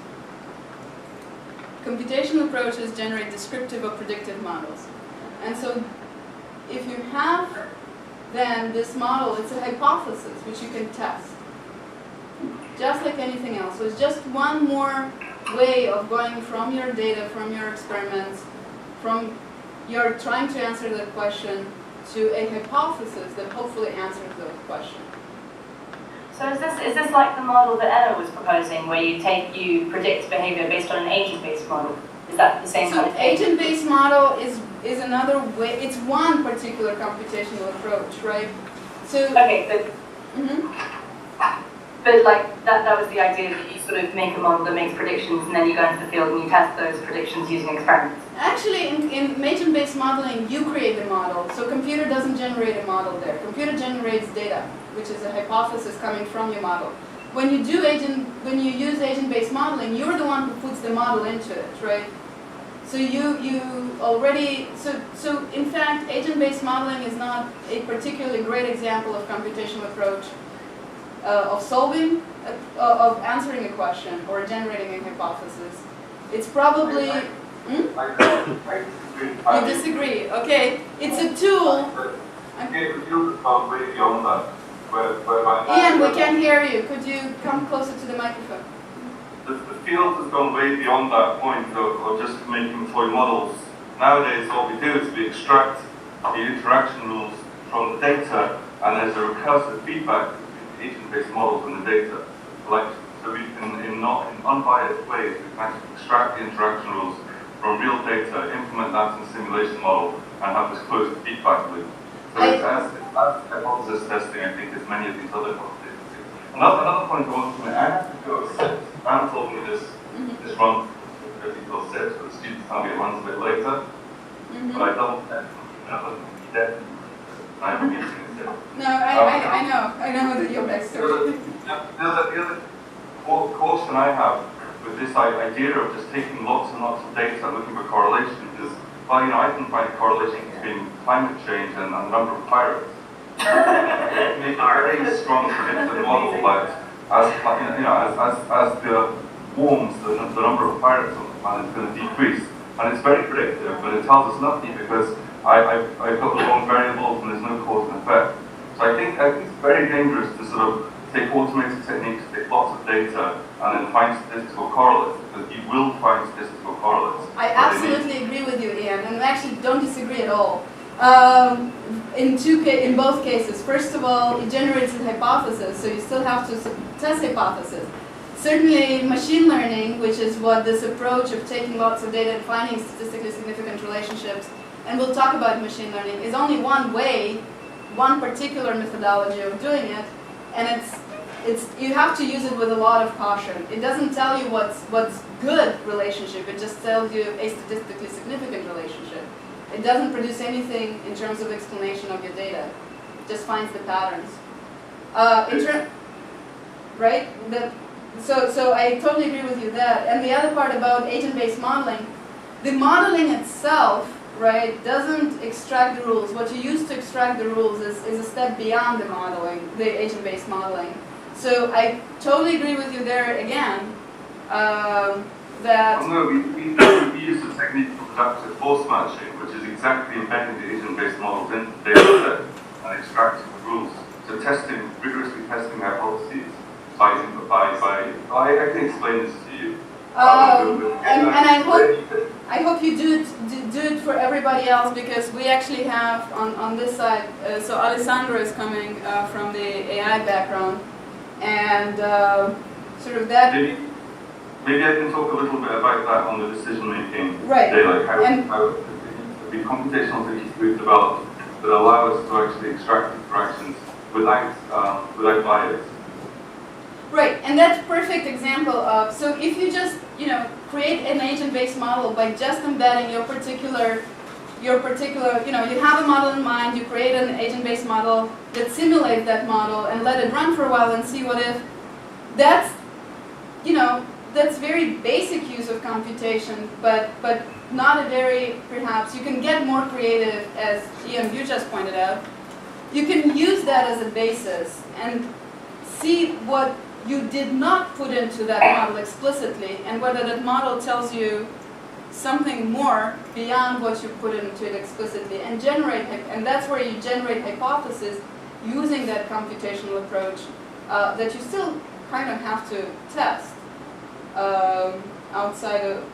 Speaker 1: Computational approaches generate descriptive or predictive models. And so if you have then this model, it's a hypothesis which you can test. Just like anything else. So it's just one more way of going from your data, from your experiments, from your trying to answer that question to a hypothesis that hopefully answers the question.
Speaker 8: So is this like the model that Ella was proposing, where you predict behavior based on an agent-based model? Is that the same
Speaker 1: So
Speaker 8: kind of thing?
Speaker 1: agent-based model is another way, it's one particular computational approach, right? So,
Speaker 8: Okay,
Speaker 1: mhm.
Speaker 8: but like that was the idea that you sort of make a model that makes predictions and then you go into the field and you test those predictions using experiments.
Speaker 1: Actually, in agent-based modeling, you create the model. So computer doesn't generate a model there. Computer generates data, which is a hypothesis coming from your model. When you use agent-based modeling, you're the one who puts the model into it, right? So you already, so in fact, agent-based modeling is not a particularly great example of computational approach of solving, of answering a question or generating a hypothesis. It's probably,
Speaker 4: I
Speaker 1: you disagree, okay. It's a tool.
Speaker 4: The field has gone way beyond that.
Speaker 1: Ian, we can't hear you. Could you come closer to the microphone?
Speaker 4: The field has gone way beyond that point of just making toy models. Nowadays, what we do is we extract the interaction rules from the data, and there's a recursive feedback between agent-based models and the data. So we can, in unbiased ways, we can actually extract the interaction rules from real data, implement that in a simulation model, and have this closed feedback loop. So it's as hypothesis testing, I think, as many of these other hypotheses. Another point I want to make, I have to go sit. Anne told me this run till 6, but the students tell me it runs a bit later. But I double check, definitely. I have a meeting at 6.
Speaker 1: No, I know that you're backstory.
Speaker 4: The other caution I have with this idea of just taking lots and lots of data and looking for correlation is, well, I can find a correlation between climate change and the number of pirates. Make a very strong predictive model that as the warms, the number of pirates on the planet is going to decrease. And it's very predictive, but it tells us nothing because I've got the wrong variables and there's no cause and effect. So I think it's very dangerous to sort of take automated techniques, take lots of data, and then find statistical correlates, because you will find statistical correlates.
Speaker 1: I absolutely agree with you, Ian, and I actually don't disagree at all. In both cases, first of all, it generates a hypothesis, so you still have to test hypothesis. Certainly, machine learning, which is what this approach of taking lots of data and finding statistically significant relationships, and we'll talk about machine learning, is only one way, one particular methodology of doing it, and you have to use it with a lot of caution. It doesn't tell you what's good relationship, it just tells you a statistically significant relationship. It doesn't produce anything in terms of explanation of your data. It just finds the patterns. Right? So I totally agree with you that. And the other part about agent-based modeling, the modeling itself, right, doesn't extract the rules. What you use to extract the rules is a step beyond the modeling, the agent-based modeling. So I totally agree with you there again. That
Speaker 4: no, we use the technique of adaptive force matching, which is exactly embedding the agent-based models into the data set and extracting the rules. So rigorously testing hypotheses I can explain this to you.
Speaker 1: And I hope you do it for everybody else, because we actually have on this side, so Alessandro is coming from the AI background, and sort of that.
Speaker 4: Maybe I can talk a little bit about that on the decision-making.
Speaker 1: Right.
Speaker 4: Like how the computational techniques we've developed that allow us to actually extract interactions without bias.
Speaker 1: Right, and that's a perfect example of, so if you just, create an agent-based model by just embedding your particular, you have a model in mind, you create an agent-based model that simulates that model and let it run for a while and see what if, that's very basic use of computation, but not a very, perhaps, you can get more creative, as Ian, you just pointed out. You can use that as a basis and see what you did not put into that model explicitly, and whether that model tells you something more beyond what you put into it explicitly, and that's where you generate hypotheses using that computational approach that you still kind of have to test outside of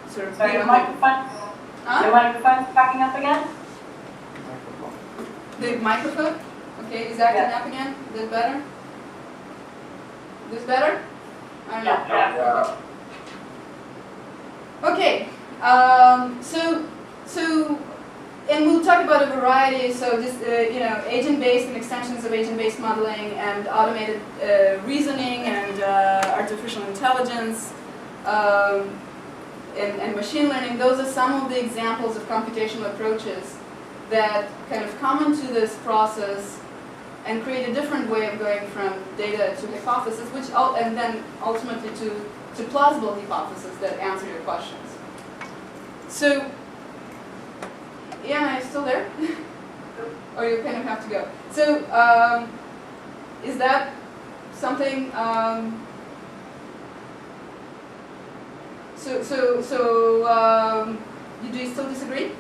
Speaker 1: sort of.
Speaker 8: So your microphone's backing up again?
Speaker 1: The microphone? Okay, is acting up again? Is this better? This better? I don't know.
Speaker 8: Yeah.
Speaker 1: Okay. And we'll talk about a variety. So this, agent-based and extensions of agent-based modeling and automated reasoning and artificial intelligence and machine learning. Those are some of the examples of computational approaches that kind of come into this process and create a different way of going from data to hypothesis, and then ultimately to plausible hypotheses that answer your questions. So, yeah, are you still there? Or you kind of have to go. So, is that something? Do you still disagree?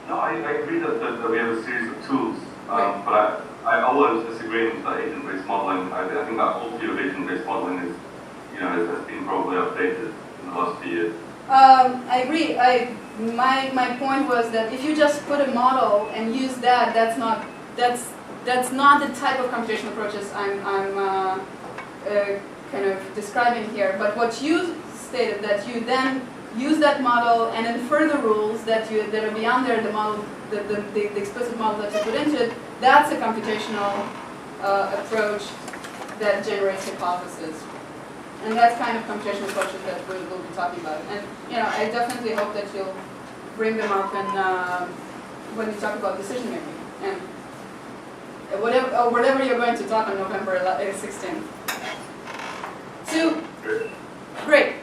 Speaker 4: No, I agree that we have a series of tools, but I always disagree with the agent-based modeling. I think that whole field of agent-based modeling is, has been probably updated in the last few years.
Speaker 1: I agree. My point was that if you just put a model and use that, that's not the type of computational approaches I'm kind of describing here. But what you stated, that you then use that model and infer the rules that are beyond there, the model, the explicit model that you put into it, that's a computational approach that generates hypotheses. And that's kind of computational approaches that we'll be talking about. And I definitely hope that you'll bring them up and when you talk about decision making and whatever you're going to talk on November 16th. So, great.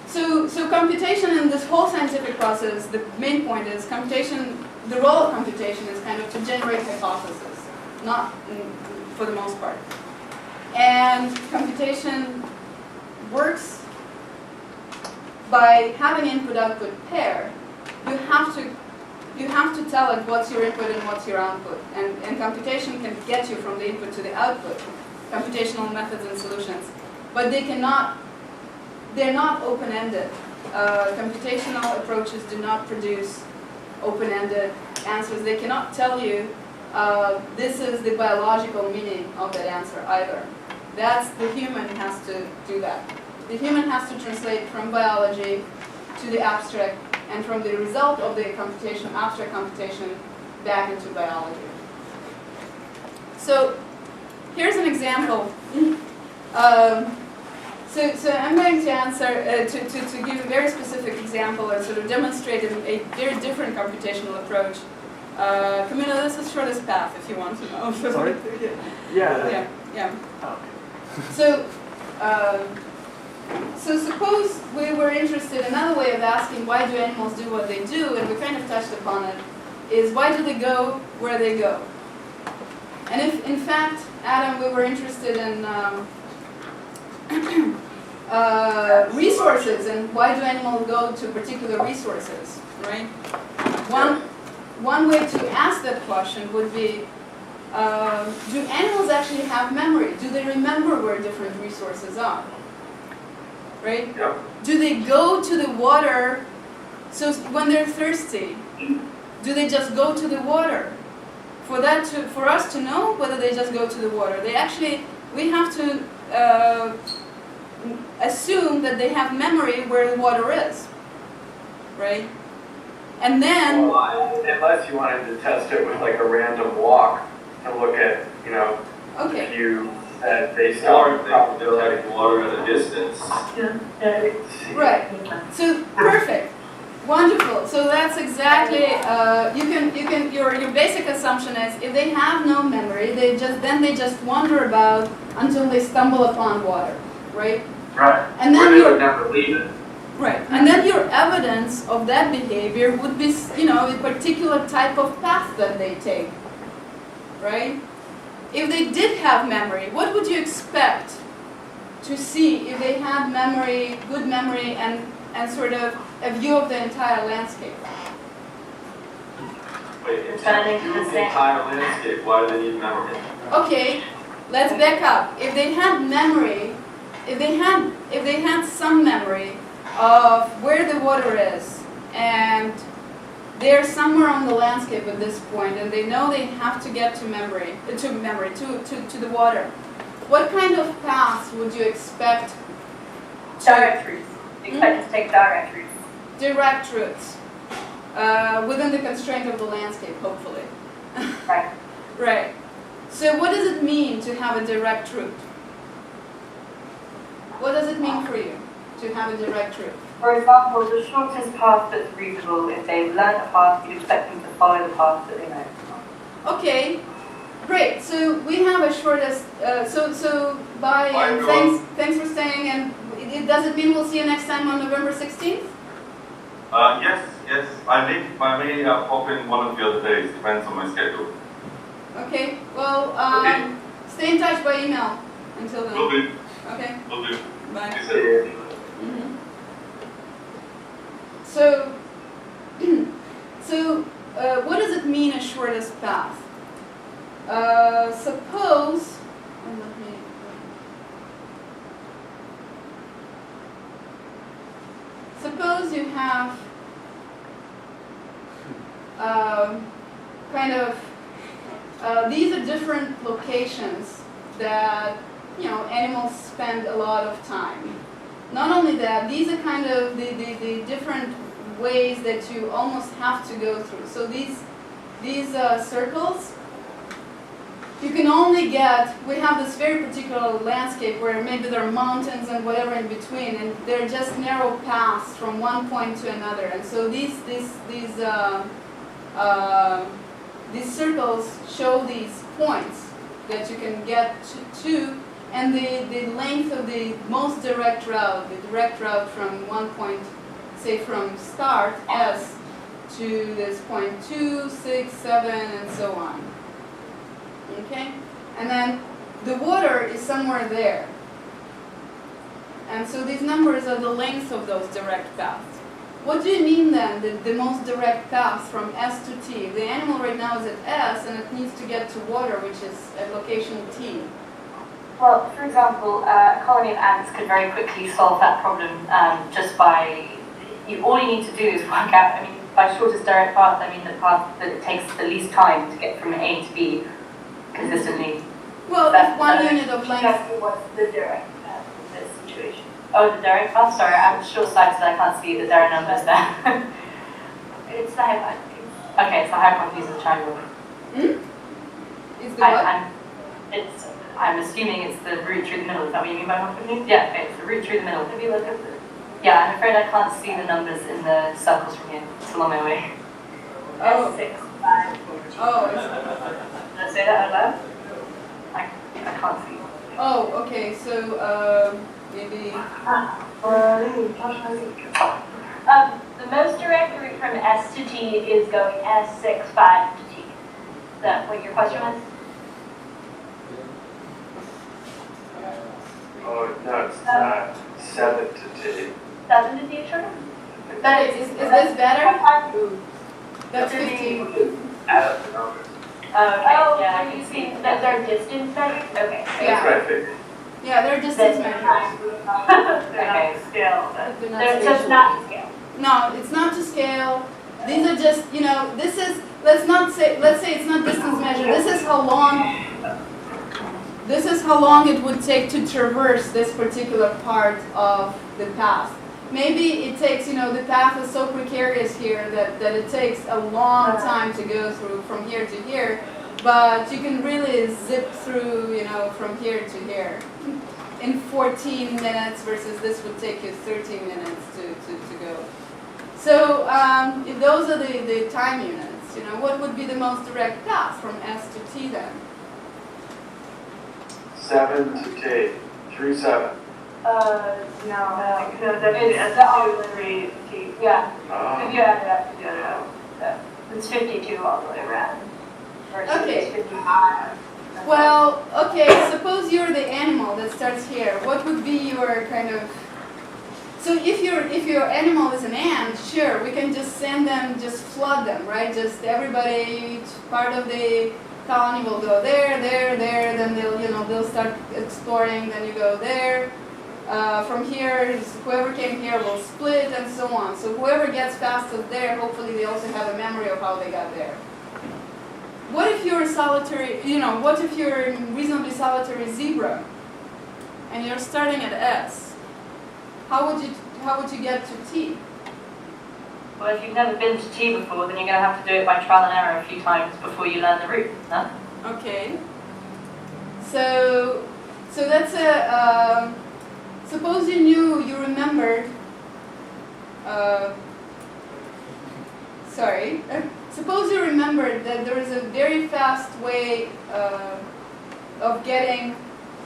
Speaker 1: So computation in this whole scientific process, the main point is computation. The role of computation is kind of to generate hypotheses, not for the most part. And computation works by having input-output pair. You have to tell it what's your input and what's your output. And computation can get you from the input to the output, computational methods and solutions. But they're not open-ended. Computational approaches do not produce open-ended answers. They cannot tell you this is the biological meaning of that answer either. The human has to do that. The human has to translate from biology to the abstract and from the result of the computation, abstract computation, back into biology. So here's an example. So I'm going to answer, to give a very specific example and sort of demonstrate a very different computational approach. Camilo, this is shortest path if you want to know.
Speaker 2: Sorry? Yeah.
Speaker 1: Oh, okay. So suppose we were interested, another way of asking why do animals do what they do, and we kind of touched upon it, is why do they go where they go? And if, in fact, Adam, we were interested in resources and why do animals go to particular resources, right? One way to ask that question would be, do animals actually have memory? Do they remember where different resources are? Right?
Speaker 4: Yeah.
Speaker 1: Do they go to the water, so when they're thirsty, do they just go to the water? For us to know whether they just go to the water, we have to assume that they have memory where the water is, right? And then...
Speaker 3: Well, unless you wanted to test it with like a random walk to look at,
Speaker 1: okay.
Speaker 3: if you said based on
Speaker 4: detect water at a distance.
Speaker 1: Right. So perfect. Wonderful. So that's exactly your basic assumption is if they have no memory, they just wander about until they stumble upon water, right?
Speaker 3: Right.
Speaker 1: And then
Speaker 3: they would never leave it.
Speaker 1: Right. And then your evidence of that behavior would be, a particular type of path that they take, right? If they did have memory, what would you expect to see if they had memory, good memory, and sort of a view of the entire landscape?
Speaker 4: Wait, if they view the entire landscape, why do they need memory?
Speaker 1: Okay, let's back up. If they had memory, if they had some memory of where the water is, and they're somewhere on the landscape at this point, and they know they have to get to the water, what kind of paths would you expect?
Speaker 8: Direct routes. Expect to take direct routes.
Speaker 1: direct routes within the constraint of the landscape, hopefully.
Speaker 8: Right.
Speaker 1: Right. So what does it mean to have a direct route? What does it mean for you to have a direct route?
Speaker 8: For example, the shortest path that's routable, if they've learned a path, you expect them to follow the path that they know.
Speaker 1: Okay, great. So we have a shortest. So bye,
Speaker 4: Bye,
Speaker 1: and
Speaker 4: everyone.
Speaker 1: thanks for staying. And does it mean we'll see you next time on November 16th?
Speaker 4: Yes. I may pop in one of the other days. Depends on my schedule.
Speaker 1: Okay. Well,
Speaker 4: Okay.
Speaker 1: stay in touch by email until then.
Speaker 4: Will do.
Speaker 1: Okay.
Speaker 4: Will do.
Speaker 1: Bye.
Speaker 4: Thanks, everyone.
Speaker 1: Mhm. So, what does it mean a shortest path? Suppose, and let me, suppose you have kind of, these are different locations that, animals spend a lot of time. Not only that, these are kind of the different ways that you almost have to go through. So these circles, you can only get, we have this very particular landscape where maybe there are mountains and whatever in between, and they're just narrow paths from one point to another. And so these circles show these points that you can get to, and the length of the most direct route, the direct route from one point, say from start, S, to this point 2, 6, 7, and so on. Okay? And then the water is somewhere there. And so these numbers are the length of those direct paths. What do you mean then, the most direct path from S to T? The animal right now is at S and it needs to get to water, which is at location T.
Speaker 8: Well, for example, a colony of ants could very quickly solve that problem just by, all you need to do is work out, by shortest direct path, I mean the path that it takes the least time to get from A to B consistently.
Speaker 1: Well, if one unit of length.
Speaker 8: Exactly what's the direct path in this situation? Oh, the direct path? Sorry, I'm short-sighted, I can't see that there are numbers there. It's the hypotenuse. Okay, it's the hypotenuse of the triangle.
Speaker 1: Is the what?
Speaker 8: I'm assuming it's the route through the middle. Is that what you mean by hypotenuse? Yeah, okay, it's the route through the middle. Have you looked at the... Yeah, I'm afraid I can't see the numbers in the circles from here. It's a long way.
Speaker 1: Oh.
Speaker 8: 6, 5.
Speaker 1: Oh,
Speaker 8: Did I say that out loud? I can't see.
Speaker 1: oh, okay, so maybe.
Speaker 8: The most direct route from S to T is going S, 6, 5 to T. Is that what your question was?
Speaker 3: Oh, no, it's not 7 to T.
Speaker 8: 7 to T is shorter?
Speaker 1: Is this better? Ooh. That's
Speaker 8: What do you
Speaker 1: 15.
Speaker 3: Add up the numbers.
Speaker 8: Okay, yeah, you see that they're distance measures? Okay.
Speaker 1: Yeah.
Speaker 3: Traffic.
Speaker 1: Yeah, they're distance measures.
Speaker 8: Okay.
Speaker 6: Scale.
Speaker 1: They're not
Speaker 8: They're just
Speaker 1: spatial.
Speaker 8: not to scale.
Speaker 1: No, it's not to scale. These are just, this is, let's say it's not distance measure. This is how long it would take to traverse this particular part of the path. Maybe it takes, the path is so precarious here that it takes a long time to go through from here to here, but you can really zip through, from here to here in 14 minutes versus this would take you 13 minutes to go. So if those are the time units, what would be the most direct path from S to T then?
Speaker 3: 7 to T. Through 7.
Speaker 6: No,
Speaker 8: It's
Speaker 6: that's 2, 3, T.
Speaker 8: Yeah.
Speaker 3: Oh.
Speaker 8: If you add it up, you know, it's 52 all the way around. Versus
Speaker 1: Okay.
Speaker 8: 55.
Speaker 1: Well, okay, suppose you're the animal that starts here. What would be your kind of... So if your animal is an ant, sure, we can just send them, just flood them, right? Just everybody, each part of the colony will go there, then they'll start exploring, then you go there. From here, whoever came here will split and so on. So whoever gets fastest there, hopefully they also have a memory of how they got there. What if you're a solitary, what if you're a reasonably solitary zebra and you're starting at S? How would you get to T?
Speaker 8: Well, if you've never been to T before, then you're going to have to do it by trial and error a few times before you learn the route, no?
Speaker 1: Okay. So that's a, suppose you remembered, suppose you remembered that there is a very fast way of getting,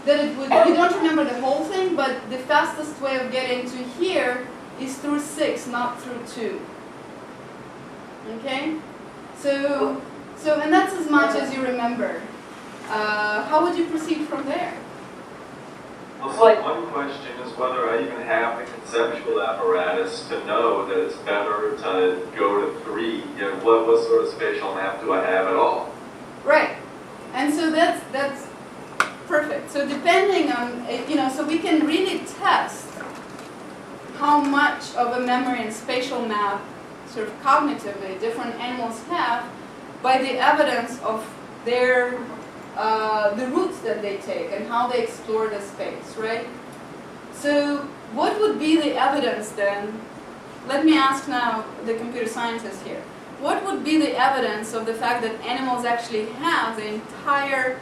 Speaker 1: you don't remember the whole thing, but the fastest way of getting to here is through 6, not through 2. Okay? So and that's as much as you remember. How would you proceed from there?
Speaker 4: Well, so one question is whether I even have the conceptual apparatus to know that it's better to go to 3. You know, what sort of spatial map do I have at all?
Speaker 1: Right. And so that's perfect. So depending on, so we can really test how much of a memory and spatial map, sort of cognitively, different animals have by the evidence of their the routes that they take and how they explore the space, right? So what would be the evidence then? Let me ask now the computer scientists here. What would be the evidence of the fact that animals actually have the entire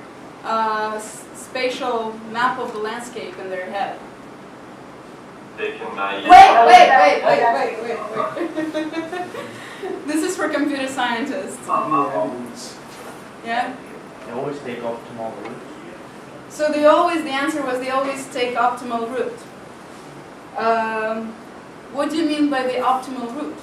Speaker 1: spatial map of the landscape in their head?
Speaker 4: They can
Speaker 1: Wait. This is for computer scientists. Yeah?
Speaker 2: They always take optimal routes.
Speaker 1: So the answer was they always take optimal route. What do you mean by the optimal route?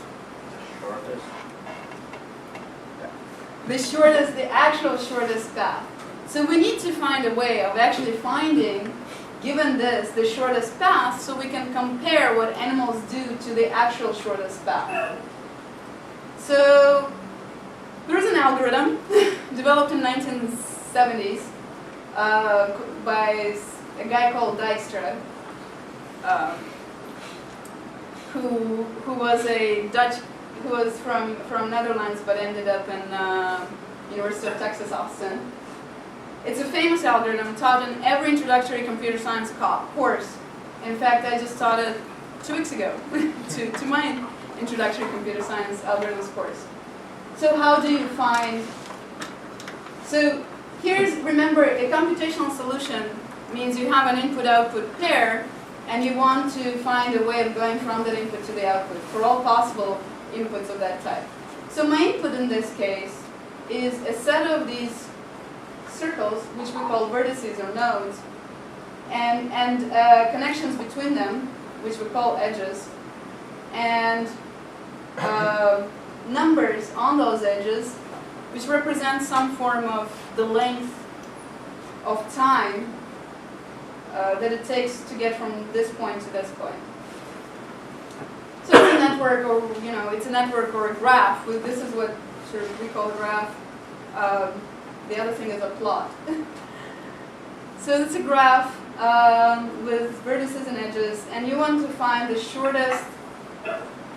Speaker 2: Shortest.
Speaker 1: The actual shortest path. So we need to find a way of actually finding, given this, the shortest path, so we can compare what animals do to the actual shortest path. So there's an algorithm developed in 1970s by a guy called Dijkstra, who was a Dutch, who was from Netherlands but ended up in University of Texas, Austin. It's a famous algorithm taught in every introductory computer science course. In fact, I just taught it 2 weeks ago to my introductory computer science algorithms course. So how do you find, so remember, a computational solution means you have an input-output pair and you want to find a way of going from that input to the output for all possible inputs of that type. So my input in this case is a set of these circles, which we call vertices or nodes, and connections between them, which we call edges, and numbers on those edges, which represent some form of the length of time that it takes to get from this point to this point. So it's a network, or a graph. This is what sort of we call a graph. The other thing is a plot. So it's a graph with vertices and edges, and you want to find the shortest,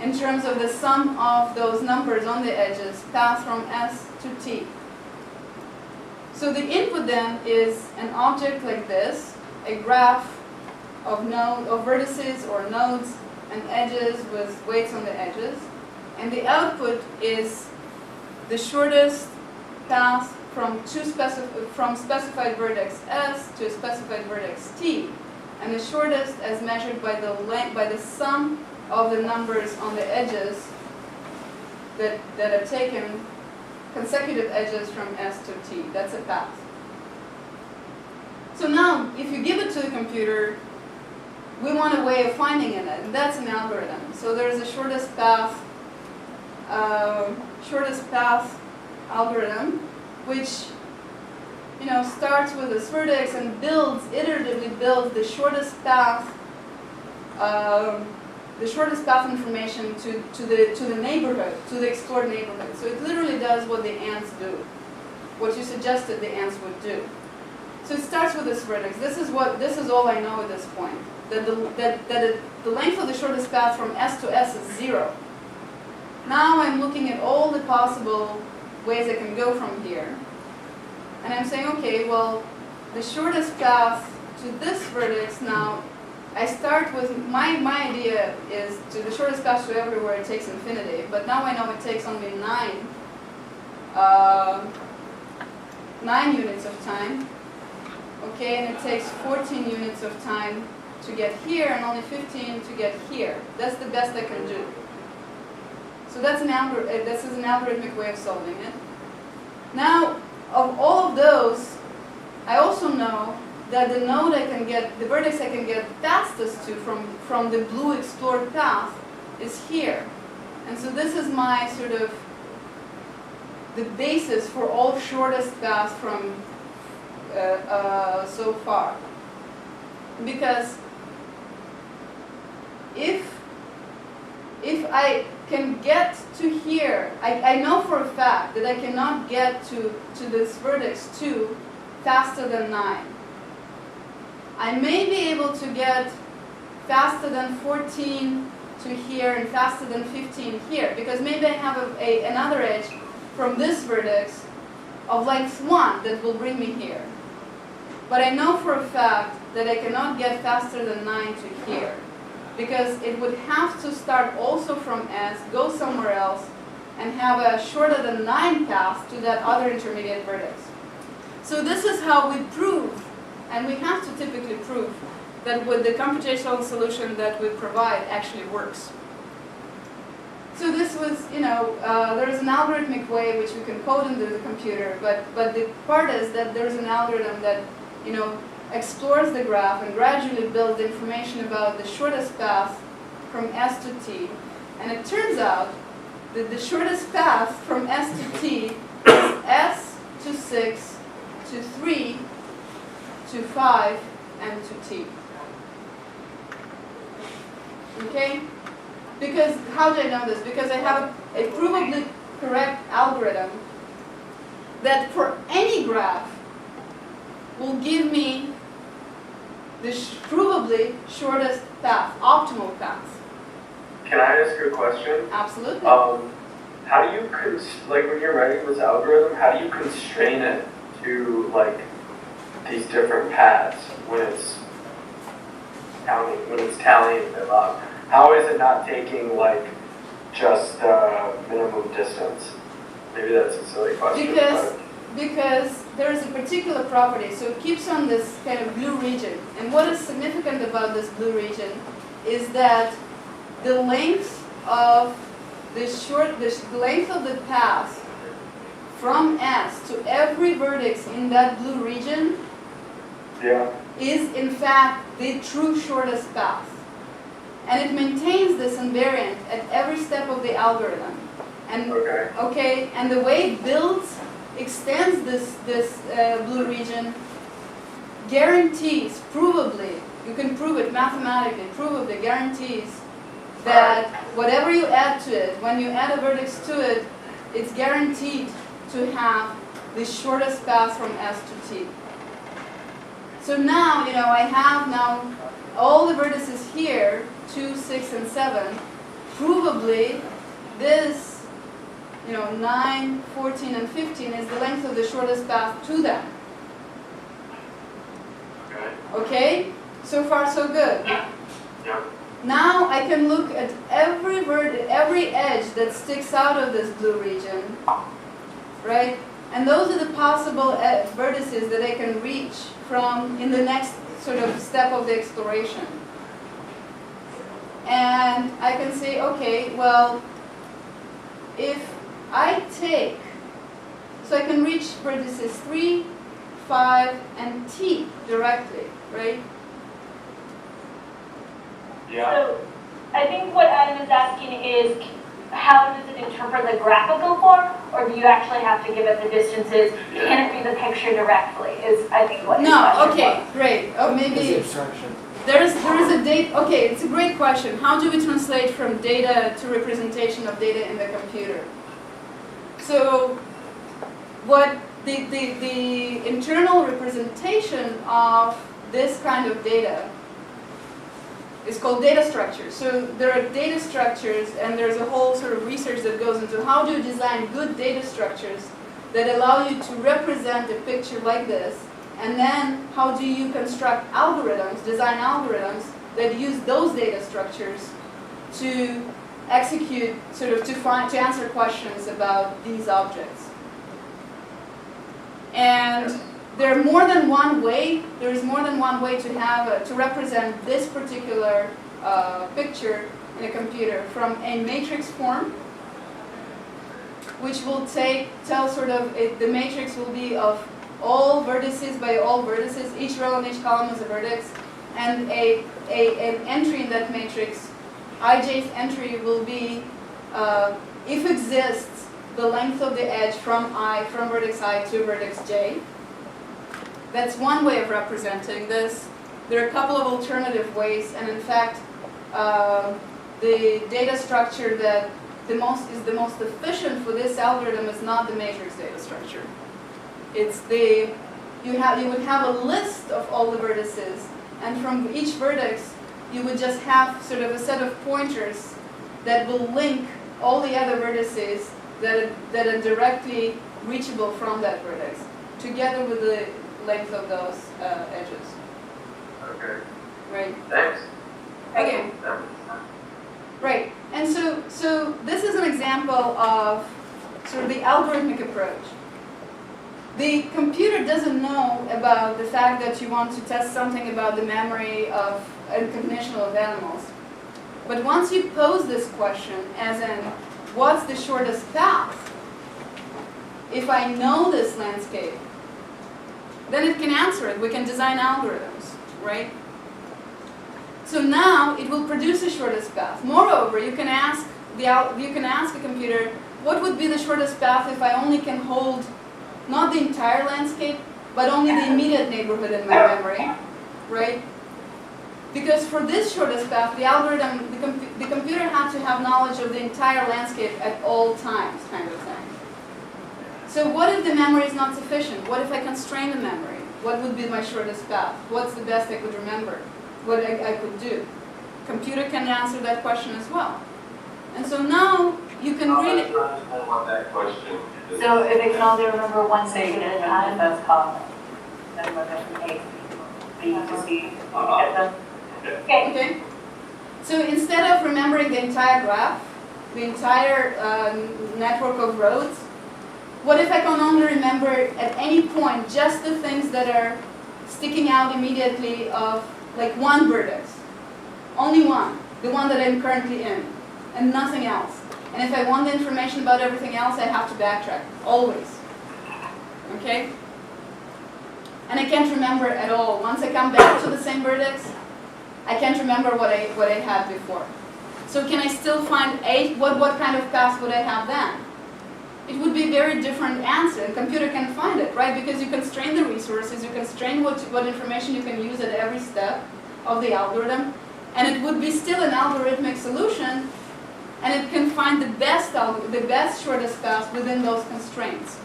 Speaker 1: in terms of the sum of those numbers on the edges, path from S to T. So the input then is an object like this, a graph of vertices or nodes and edges with weights on the edges, and the output is the shortest path from specified vertex S to a specified vertex T, and the shortest as measured by the sum of the numbers on the edges that are taken, consecutive edges from S to T. That's a path. So now, if you give it to the computer, we want a way of finding it, and that's an algorithm. So there's a shortest path algorithm, which starts with this vertex and iteratively builds the shortest path information to the neighborhood, to the explored neighborhood. So it literally does what the ants do, what you suggested the ants would do. So it starts with this vertex. This is all I know at this point. That the length of the shortest path from S to S is 0. Now I'm looking at all the possible ways I can go from here. And I'm saying, okay, well, the shortest path to this vertex now, I start with, my idea is to the shortest path to everywhere, it takes infinity. But now I know it takes only 9 units of time. Okay, and it takes 14 units of time to get here and only 15 to get here. That's the best I can do. So that's this is an algorithmic way of solving it. Now, of all of those, I also know that the node I can get, the vertex I can get fastest to from the blue explored path is here. And so this is my sort of the basis for all shortest paths from so far. Because if I can get to here, I know for a fact that I cannot get to this vertex 2 faster than 9. I may be able to get faster than 14 to here and faster than 15 here, because maybe I have another edge from this vertex of length 1 that will bring me here. But I know for a fact that I cannot get faster than 9 to here, because it would have to start also from S, go somewhere else, and have a shorter than 9 path to that other intermediate vertex. So this is how we prove, and we have to typically prove, that with the computational solution that we provide actually works. So this was, there's an algorithmic way which we can code into the computer, but the part is that there's an algorithm that, explores the graph and gradually builds the information about the shortest path from S to T. And it turns out that the shortest path from S to T is S to 6 to 3 to 5 and to T. Okay? Because, how do I know this? Because I have a provably correct algorithm that for any graph will give me the provably shortest path, optimal path.
Speaker 3: Can I ask you a question?
Speaker 1: Absolutely.
Speaker 3: How do you, when you're writing this algorithm, how do you constrain it to, these different paths when it's tallying them up? How is it not taking, just minimum distance? Maybe that's a silly question.
Speaker 1: Because there is a particular property, so it keeps on this kind of blue region. And what is significant about this blue region is that the length of the length of the path from S to every vertex in that blue region is in fact the true shortest path. And it maintains this invariant at every step of the algorithm. And and the way it extends this blue region guarantees, provably, you can prove it mathematically, provably guarantees that whatever you add to it, when you add a vertex to it, it's guaranteed to have the shortest path from S to T. So now, I have now all the vertices here, 2, 6, and 7, provably this 9, 14, and 15 is the length of the shortest path to them. Okay? So far, so good.
Speaker 3: Yeah.
Speaker 1: Now I can look at every edge that sticks out of this blue region, right? And those are the possible vertices that I can reach from in the next sort of step of the exploration. And I can say, okay, well, if I take, so I can reach vertices 3, 5, and T directly, right?
Speaker 3: Yeah.
Speaker 8: So I think what Adam is asking is, how does it interpret the graphical form, or do you actually have to give it the distances? Can it read the picture directly? Is I think what his question was.
Speaker 1: Great. Oh, maybe
Speaker 7: abstraction.
Speaker 1: there is a data. Okay, it's a great question. How do we translate from data to representation of data in the computer? So, what the internal representation of this kind of data is called data structures. So there are data structures, and there's a whole sort of research that goes into how do you design good data structures that allow you to represent a picture like this, and then how do you construct algorithms, design algorithms that use those data structures to execute, sort of to answer questions about these objects. And there is more than one way to represent this particular picture in a computer, from a matrix form, which will tell sort of, the matrix will be of all vertices by all vertices, each row and each column is a vertex, and an entry in that matrix, ijth entry will be, if exists, the length of the edge from vertex I to vertex j. That's one way of representing this. There are a couple of alternative ways, and in fact, the data structure that is the most efficient for this algorithm is not the matrix data structure. It's you would have a list of all the vertices, and from each vertex you would just have sort of a set of pointers that will link all the other vertices that are directly reachable from that vertex, together with the length of those edges.
Speaker 4: Okay.
Speaker 1: Right.
Speaker 4: Thanks.
Speaker 1: Okay. Right. And so this is an example of sort of the algorithmic approach. The computer doesn't know about the fact that you want to test something about the memory and cognition of animals. But once you pose this question, as in, what's the shortest path? If I know this landscape, then it can answer it. We can design algorithms, right? So now it will produce the shortest path. Moreover, you can ask a computer, what would be the shortest path if I only can hold not the entire landscape, but only the immediate neighborhood in my memory, right? Because for this shortest path, the algorithm, the computer had to have knowledge of the entire landscape at all times, kind of thing. So what if the memory is not sufficient? What if I constrain the memory? What would be my shortest path? What's the best I could remember? What I could do? Computer can answer that question as well. And so now you can really...
Speaker 4: What that question is.
Speaker 8: So if it can only remember one statement at a time, that's common. Then we're going from A to B to C. Get them?
Speaker 1: Okay. So instead of remembering the entire graph, the entire network of roads, what if I can only remember at any point just the things that are sticking out immediately of like one vertex? Only one, the one that I'm currently in, and nothing else. And if I want the information about everything else, I have to backtrack, always. Okay? And I can't remember at all. Once I come back to the same vertex, I can't remember what I had before. So can I still find what kind of path would I have then? It would be a very different answer, and computer can find it, right? Because you constrain the resources, you constrain what information you can use at every step of the algorithm, and it would be still an algorithmic solution, and it can find the best shortest path within those constraints.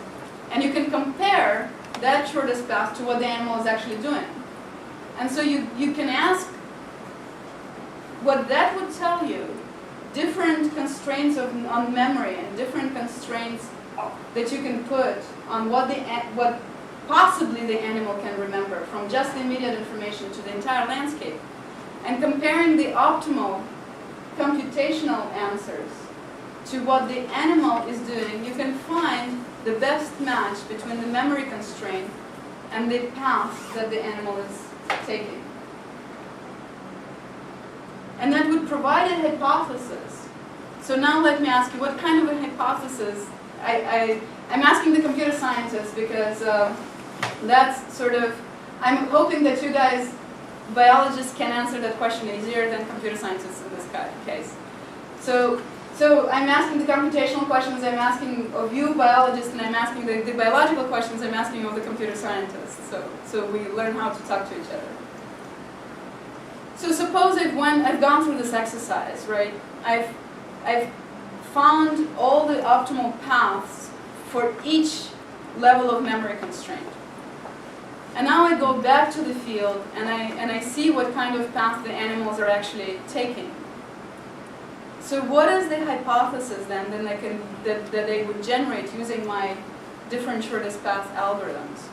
Speaker 1: And you can compare that shortest path to what the animal is actually doing. And so you can ask what that would tell you, different constraints on memory and different constraints that you can put on what possibly the animal can remember, from just the immediate information to the entire landscape. And comparing the optimal computational answers to what the animal is doing, you can find the best match between the memory constraint and the path that the animal is taking. And that would provide a hypothesis. So now let me ask you, what kind of a hypothesis? I'm asking the computer scientists because that's sort of, I'm hoping that you guys, biologists, can answer that question easier than computer scientists in this case. So I'm asking the computational questions I'm asking of you biologists, and I'm asking the biological questions I'm asking of the computer scientists. So we learn how to talk to each other. So suppose I've gone through this exercise, right? I've found all the optimal paths for each level of memory constraint. And now I go back to the field and I see what kind of path the animals are actually taking. So what is the hypothesis then that they would generate using my different shortest path algorithms?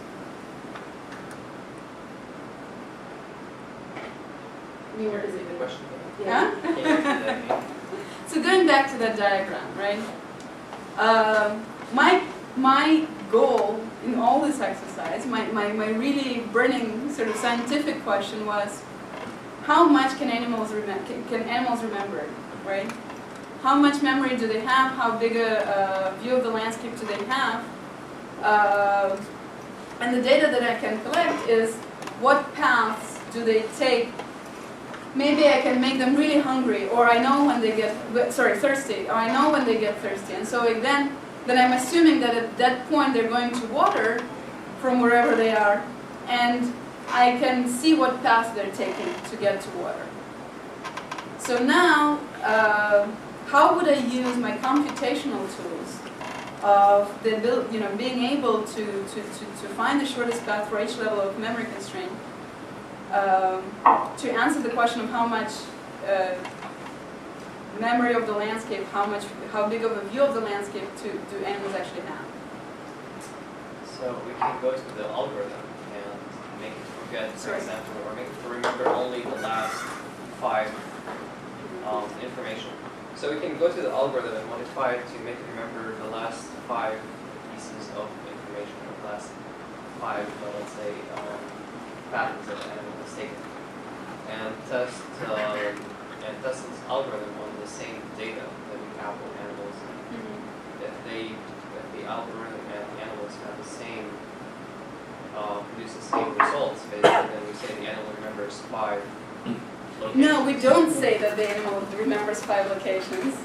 Speaker 7: What is it?
Speaker 2: Question.
Speaker 1: Yeah?
Speaker 7: Can you repeat that again?
Speaker 1: going back to that diagram, right? My goal in all this exercise, my really burning sort of scientific question was, how much can animals remember, right? How much memory do they have? How big a view of the landscape do they have? And the data that I can collect is what paths do they take. Maybe I can make them really hungry, or I know when they get, thirsty, or I know when they get thirsty. And so then I'm assuming that at that point they're going to water from wherever they are, and I can see what path they're taking to get to water. So now, how would I use my computational tools of being able to find the shortest path for each level of memory constraint to answer the question of how much memory of the landscape, how big of a view of the landscape do animals actually have?
Speaker 9: So we can go to the algorithm and make it forget, for example, or make it remember only the last 5 information. So we can go to the algorithm and modify it to make it remember the last 5 pieces of information, or the last 5, let's say, patterns that the animal has taken, and test this algorithm on the same data that we have with animals. If the algorithm and the animals have the same, produce the same results, basically, then we say the animal remembers 5 locations.
Speaker 1: No, we don't say that the animal remembers 5 locations.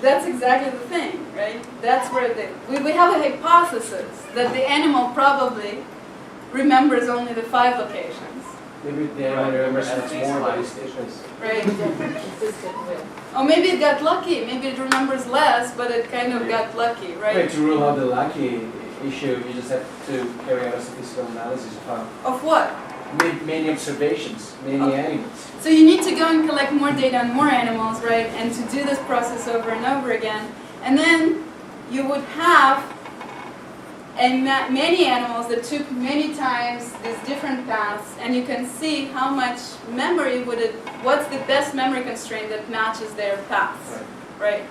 Speaker 1: That's exactly the thing, right? That's where we have a hypothesis that the animal probably remembers only the 5 locations.
Speaker 7: Maybe the animal remembers much more by stations.
Speaker 1: Right. Or maybe it got lucky. Maybe it remembers less, but it kind of got lucky, right?
Speaker 7: Wait, to rule out the lucky issue, you just have to carry out a statistical analysis
Speaker 1: Of what?
Speaker 7: many observations, many animals.
Speaker 1: So you need to go and collect more data on more animals, right? And to do this process over and over again. And then you would have many animals that took many times these different paths, and you can see how much memory what's the best memory constraint that matches their paths, right?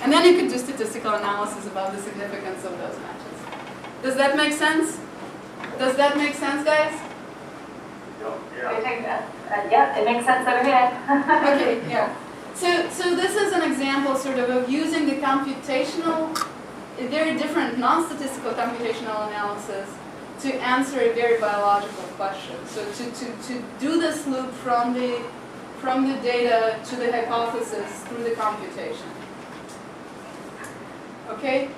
Speaker 1: And then you could do statistical analysis about the significance of those matches. Does that make sense? Does that make sense, guys?
Speaker 8: Yeah, it makes sense over here.
Speaker 1: Okay, yeah. So this is an example sort of using the computational, a very different non-statistical computational analysis to answer a very biological question. So to do this loop from the data to the hypothesis through the computation. Okay?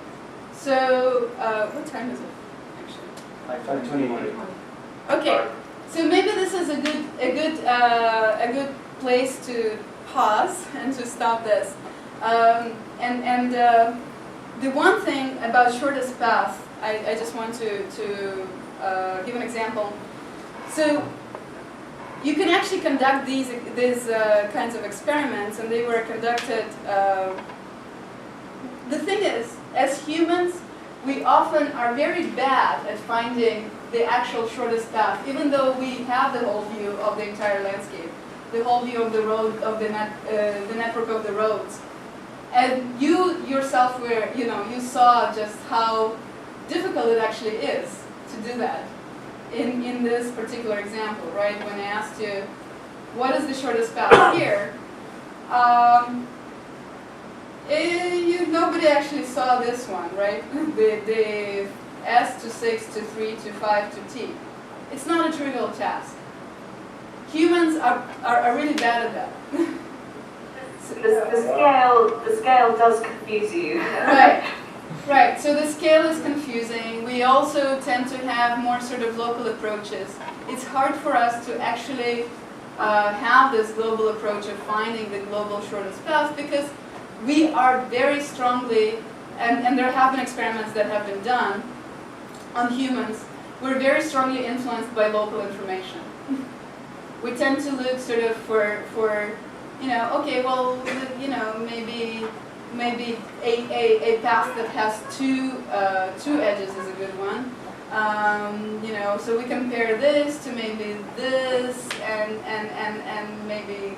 Speaker 1: So what time is it actually?
Speaker 7: 5:21.
Speaker 1: Okay. So maybe this is a good place to pause and to stop this. The one thing about shortest path, I just want to give an example. So you can actually conduct these kinds of experiments, and they were conducted. The thing is, as humans, we often are very bad at finding the actual shortest path, even though we have the whole view of the entire landscape, the whole view of the road, of the network of the roads. And you yourself you saw just how difficult it actually is to do that in this particular example, right? When I asked you, what is the shortest path here? Nobody actually saw this one, right? The S to 6 to 3 to 5 to T. It's not a trivial task. Humans are really bad at that.
Speaker 8: The scale does confuse you.
Speaker 1: Right. So the scale is confusing. We also tend to have more sort of local approaches. It's hard for us to actually have this global approach of finding the global shortest path because we are very strongly, and there have been experiments that have been done on humans, we're very strongly influenced by local information. We tend to look sort of for okay, well, maybe a path that has two edges is a good one. So we compare this to maybe this and maybe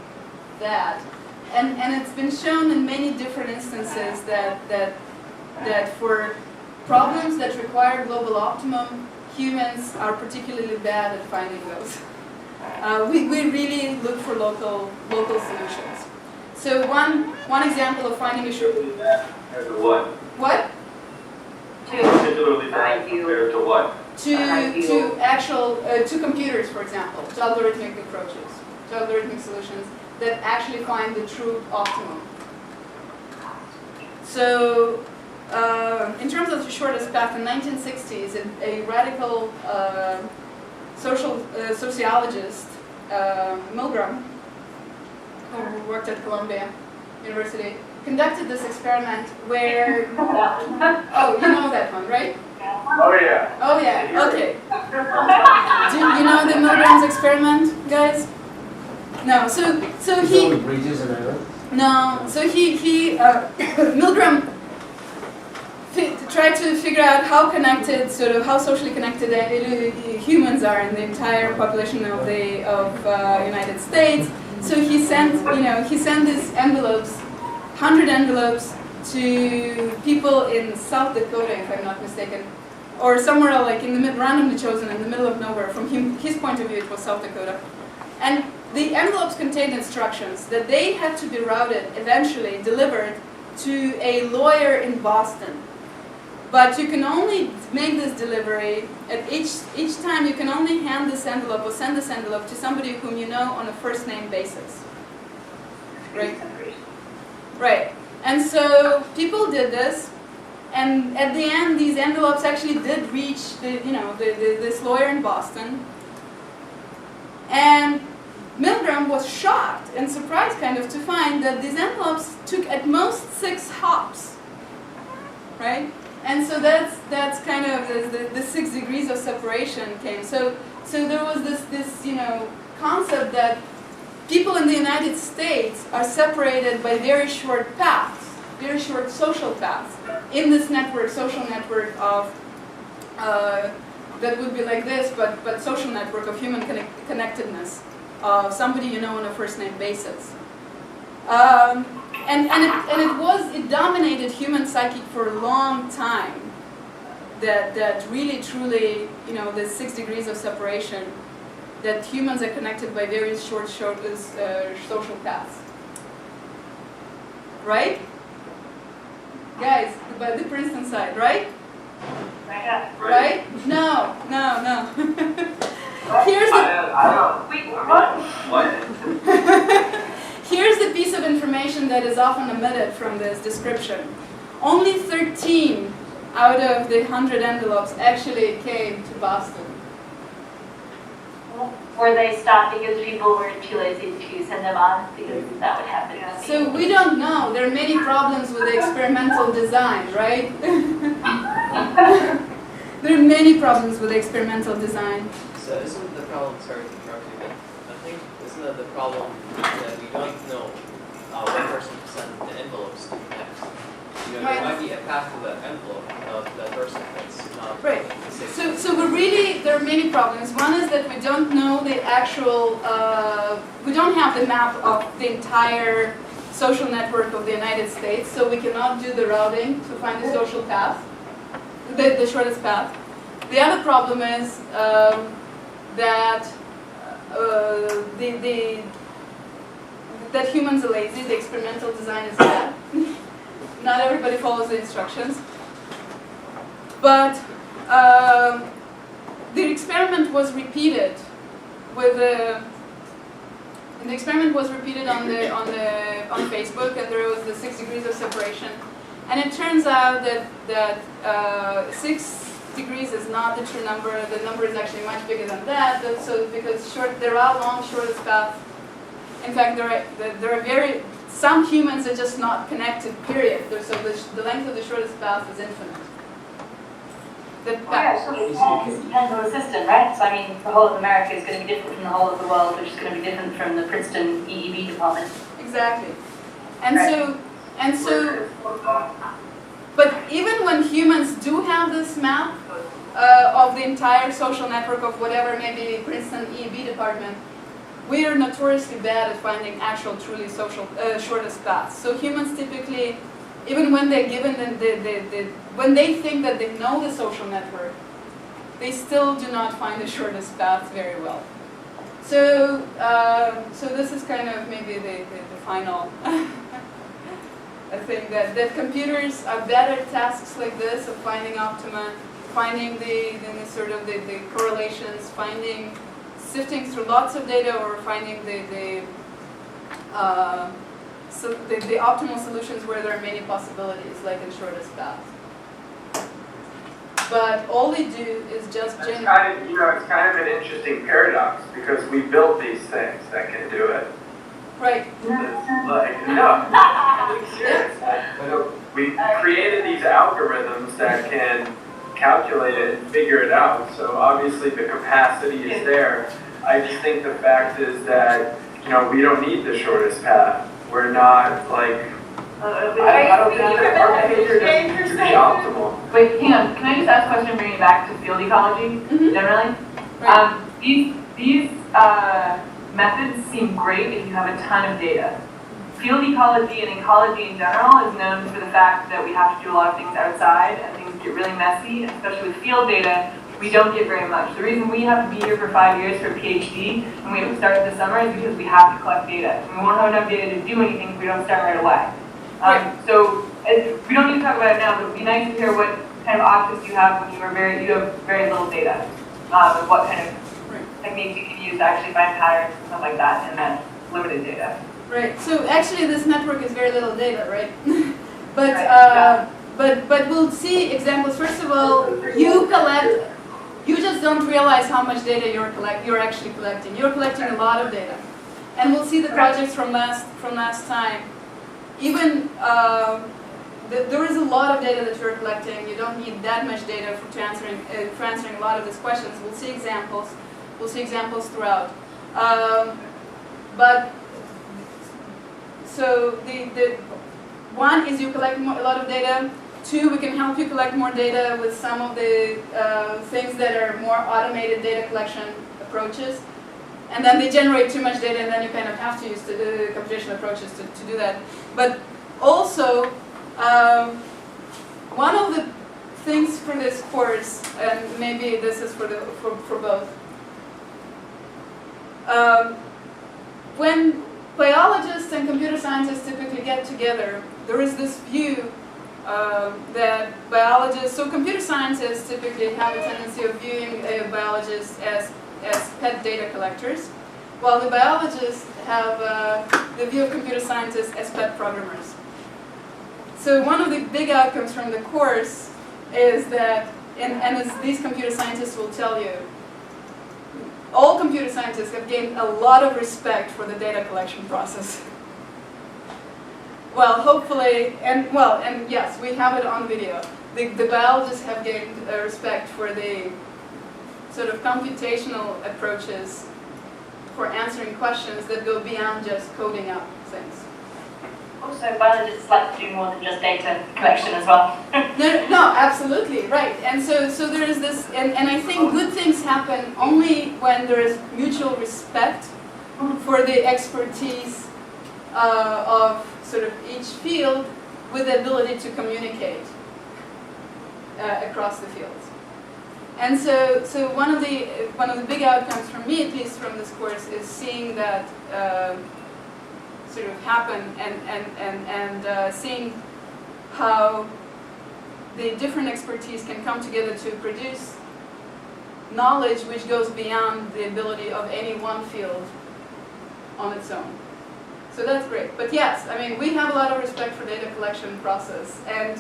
Speaker 1: that. And it's been shown in many different instances that for problems that require global optimum, humans are particularly bad at finding those. We really look for local solutions. So one example of finding a
Speaker 4: Particularly bad compared to what?
Speaker 1: what?
Speaker 4: Particularly bad compared to what?
Speaker 1: To computers, for example, to algorithmic approaches, to algorithmic solutions that actually find the true optimum. So, in terms of the shortest path, in the 1960s, a radical sociologist, Milgram, who worked at Columbia University, conducted this experiment where, oh, you know that one, right?
Speaker 3: Oh yeah.
Speaker 1: Oh yeah, okay. Do you know the Milgram's experiment, guys? No, so he,
Speaker 7: Bridges and islands.
Speaker 1: no, so he Milgram tried to figure out how connected, sort of how socially connected humans are in the entire population of the United States. So he sent these envelopes, 100 envelopes, to people in South Dakota, if I'm not mistaken, or somewhere like randomly chosen in the middle of nowhere. From his point of view, it was South Dakota, and the envelopes contained instructions that they had to be routed, eventually delivered to a lawyer in Boston. But you can only make this delivery at each time. You can only hand this envelope or send this envelope to somebody whom you know on a first name basis. Right. Right. And so people did this, and at the end, these envelopes actually did reach this lawyer in Boston. And Milgram was shocked and surprised, kind of, to find that these envelopes took at most 6 hops. Right. And so that's kind of the 6 degrees of separation came. So there was this concept that people in the United States are separated by very short paths, very short social paths in this network, social network of that would be like this, but social network of human connectedness, of somebody you know on a first name basis. And it dominated human psyche for a long time. That really truly, the 6 degrees of separation, that humans are connected by very short social paths. Right? Guys, by the Princeton side, right? Right? No. Here's Here's the piece of information that is often omitted from this description. Only 13 out of the 100 envelopes actually came to Boston.
Speaker 8: Were they stopped because people were too lazy to send them on? Because that would happen.
Speaker 1: So we don't know. There are many problems with the experimental design, right? There are many problems with the experimental design.
Speaker 9: So isn't the problem, sorry to interrupt you, but I think, isn't that the problem that we don't know what person to send the envelopes to next? There might be a path to that envelope of that person that's not
Speaker 1: right.
Speaker 9: the same.
Speaker 1: So there are many problems. One is that we don't know the actual, we don't have the map of the entire social network of the United States, so we cannot do the routing to find the social path, the shortest path. The other problem is that that humans are lazy, the experimental design is bad. Not everybody follows the instructions. But the experiment was repeated with and the experiment was repeated on Facebook, and there was the 6 degrees of separation. And it turns out that 6 degrees is not the true number. The number is actually much bigger than that. So because there are long shortest paths. In fact, there are some humans are just not connected. Period. So the length of the shortest path is infinite.
Speaker 8: So it depends on the system, right? So I mean, the whole of America is going to be different from the whole of the world, which is going to be different from the Princeton EEB department.
Speaker 1: Exactly. And so, but even when humans do have this map of the entire social network of whatever, maybe Princeton EEB department, we are notoriously bad at finding actual truly social shortest paths. So humans typically, even when they're given when they think that they know the social network, they still do not find the shortest path very well. So so this is kind of maybe the final thing that computers are better at tasks like this of finding optima, finding the sort of the correlations, sifting through lots of data, or finding the optimal solutions where there are many possibilities, like in shortest path. But all they do is just
Speaker 3: it's kind of an interesting paradox, because we built these things that can do it.
Speaker 1: Right.
Speaker 3: It's like, no, I'm serious. We created these algorithms that can calculate it and figure it out. So obviously the capacity is there. I just think the fact is that, we don't need the shortest path. We're not like, I don't think that our behavior needs to be optimal.
Speaker 6: Wait, hang on. Can I just ask a question, bringing it back to field ecology generally?
Speaker 1: Right.
Speaker 6: These methods seem great if you have a ton of data. Field ecology and ecology in general is known for the fact that we have to do a lot of things outside and things get really messy, especially with field data. We don't get very much. The reason we have to be here for 5 years for a PhD and we have to start this summer is because we have to collect data. And we won't have enough data to do anything if we don't start right away. So we don't need to talk about it now, but it would be nice to hear what kind of options you have when you have very little data, and what kind of techniques you can use to actually find patterns and stuff like that in that limited data.
Speaker 1: Right. So actually, this network is very little data, right? But
Speaker 6: Right,
Speaker 1: but we'll see examples. First of all, you just don't realize how much data you're actually collecting. You're collecting a lot of data, and we'll see the projects from last time. Even there is a lot of data that you're collecting. You don't need that much data for answering a lot of these questions. We'll see examples. We'll see examples throughout. But so the one is you collect a lot of data. Two, we can help you collect more data with some of the things that are more automated data collection approaches. And then they generate too much data, and then you kind of have to use the computational approaches to do that. But also, one of the things for this course, and maybe this is for both, when biologists and computer scientists typically get together, there is this view that biologists, so computer scientists typically have a tendency of viewing biologists as pet data collectors, while the biologists have the view of computer scientists as pet programmers. So one of the big outcomes from the course is that, and as these computer scientists will tell you, all computer scientists have gained a lot of respect for the data collection process. Well, hopefully, and yes, we have it on video. The biologists have gained respect for the sort of computational approaches for answering questions that go beyond just coding up things.
Speaker 8: Also, biologists like to do more than just data collection as well.
Speaker 1: No, absolutely, right. And so there is this, and I think good things happen only when there is mutual respect for the expertise of sort of each field with the ability to communicate across the fields. And so one of the big outcomes for me, at least from this course, is seeing that sort of happen and seeing how the different expertise can come together to produce knowledge which goes beyond the ability of any one field on its own. So that's great. But yes, I mean, we have a lot of respect for data collection process, and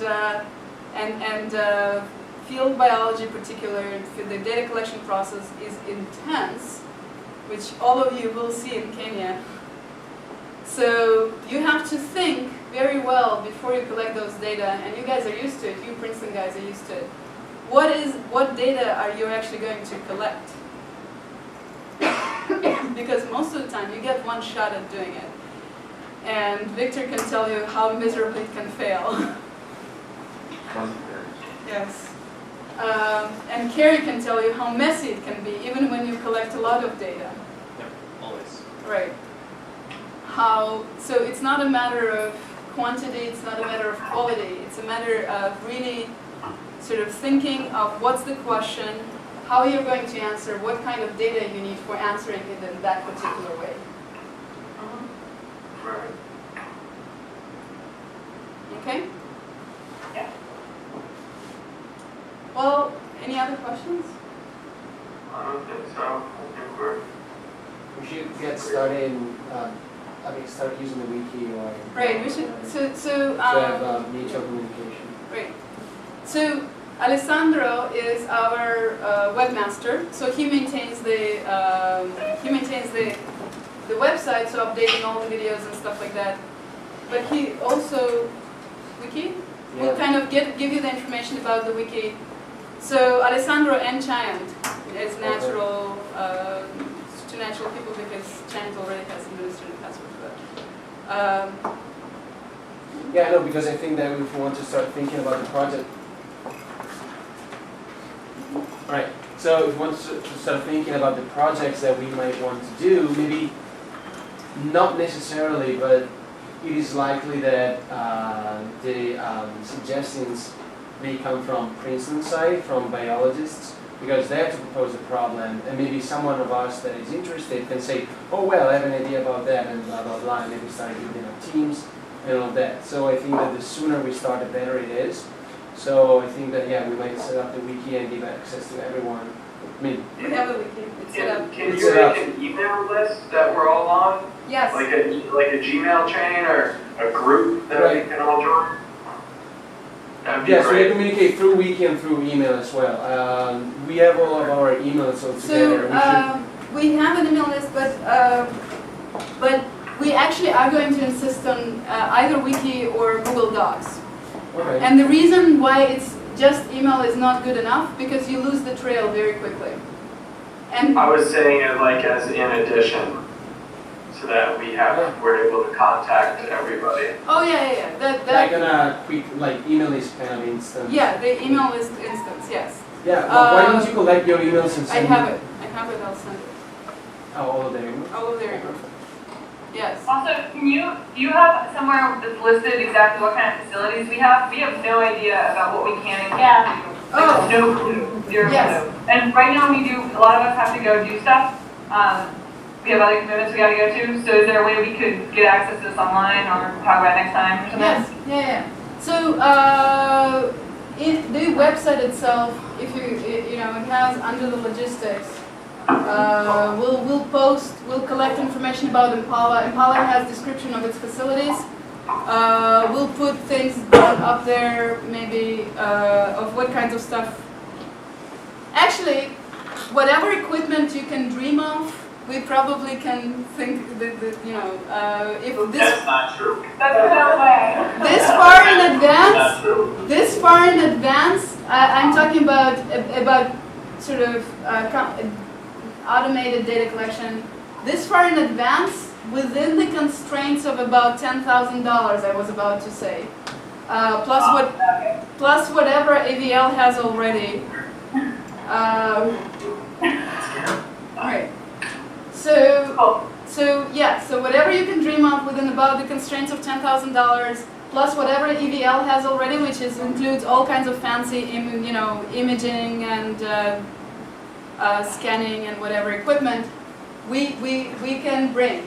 Speaker 1: field biology in particular, the data collection process is intense, which all of you will see in Kenya. So you have to think very well before you collect those data, and you guys are used to it, you Princeton guys are used to it. What data are you actually going to collect? Because most of the time you get one shot at doing it. And Victor can tell you how miserably it can fail. Yes. And Carrie can tell you how messy it can be, even when you collect a lot of data.
Speaker 9: Yep, always.
Speaker 1: Right. How, so it's not a matter of quantity, it's not a matter of quality, it's a matter of really sort of thinking of what's the question, how you're going to answer, what kind of data you need for answering it in that particular way.
Speaker 3: Right.
Speaker 1: Okay?
Speaker 6: Yeah.
Speaker 1: Well, any other questions?
Speaker 3: I don't think so. I think we're.
Speaker 7: We should get started, start using the wiki or.
Speaker 1: Right, we should,
Speaker 7: to have mutual communication.
Speaker 1: Right. So Alessandro is our webmaster. So he maintains the website, so updating all the videos and stuff like that. But he also wiki will kind of give you the information about the wiki. So Alessandro and Chayant is natural to natural people because Chayant already has administrative password for that.
Speaker 7: Yeah, no, because I think that if we want to start thinking about the project. Right. So if we want to start thinking about the projects that we might want to do, maybe not necessarily, but it is likely that the suggestions may come from Princeton's side, from biologists, because they have to propose a problem, and maybe someone of us that is interested can say, oh well, I have an idea about that, and blah blah blah, and maybe start building our teams and all that. So I think that the sooner we start, the better it is. So I think that, yeah, we might set up the wiki and give access to everyone. I mean,
Speaker 1: We have a wiki. It's set up.
Speaker 3: Can
Speaker 7: It's
Speaker 3: you
Speaker 7: set up.
Speaker 3: make an email list that we're all on?
Speaker 1: Yes.
Speaker 3: Like a Gmail chain or a group that we can all join? That'd be
Speaker 7: yes, we
Speaker 3: great.
Speaker 7: communicate through wiki and through email as well. We have all of our emails all together.
Speaker 1: We have an email list, but we actually are going to insist on either wiki or Google Docs.
Speaker 7: Okay.
Speaker 1: And the reason why it's just email is not good enough because you lose the trail very quickly. And
Speaker 3: I was saying it like as in addition, so that we're able to contact everybody.
Speaker 1: oh yeah. That
Speaker 7: Like on a quick, email is kind of instant.
Speaker 1: yeah, the email list instance, yes.
Speaker 7: Yeah, but why don't you collect your emails and
Speaker 1: I
Speaker 7: send
Speaker 1: have it. I'll send it.
Speaker 7: Oh, all of them.
Speaker 1: All of their emails. Yes.
Speaker 6: Also, do you have somewhere that's listed exactly what kind of facilities we have? We have no idea about what we can and can't do. Like, no clue. Zero
Speaker 1: Yes.
Speaker 6: clue. And right now a lot of us have to go do stuff. We have other commitments we gotta go to. So is there a way we could get access to this online or talk about it next time or something?
Speaker 1: Yes. Yeah. So the website itself, if it has under the logistics. We'll collect information about Impala. Impala has description of its facilities. We'll put things up there, maybe of what kinds of stuff. Actually, whatever equipment you can dream of, we probably can think that if this
Speaker 3: That's not true.
Speaker 6: That's no way.
Speaker 1: this far in
Speaker 3: That's true.
Speaker 1: advance, I'm talking about sort of automated data collection. This far in advance, within the constraints of about $10,000, I was about to say, plus whatever AVL has already. All right. So whatever you can dream of within about the constraints of $10,000, plus whatever EVL has already, which includes all kinds of fancy, imaging and scanning and whatever equipment, we can bring.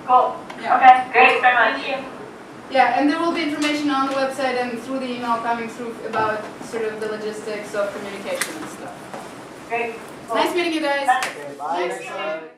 Speaker 6: Cool.
Speaker 1: Yeah.
Speaker 6: Okay, great, very much. Thank you.
Speaker 1: Yeah, and there will be information on the website and through the email coming through about sort of the logistics of communication and stuff.
Speaker 6: Great. Cool.
Speaker 1: Nice meeting you guys.
Speaker 7: Okay, bye.
Speaker 1: Next time.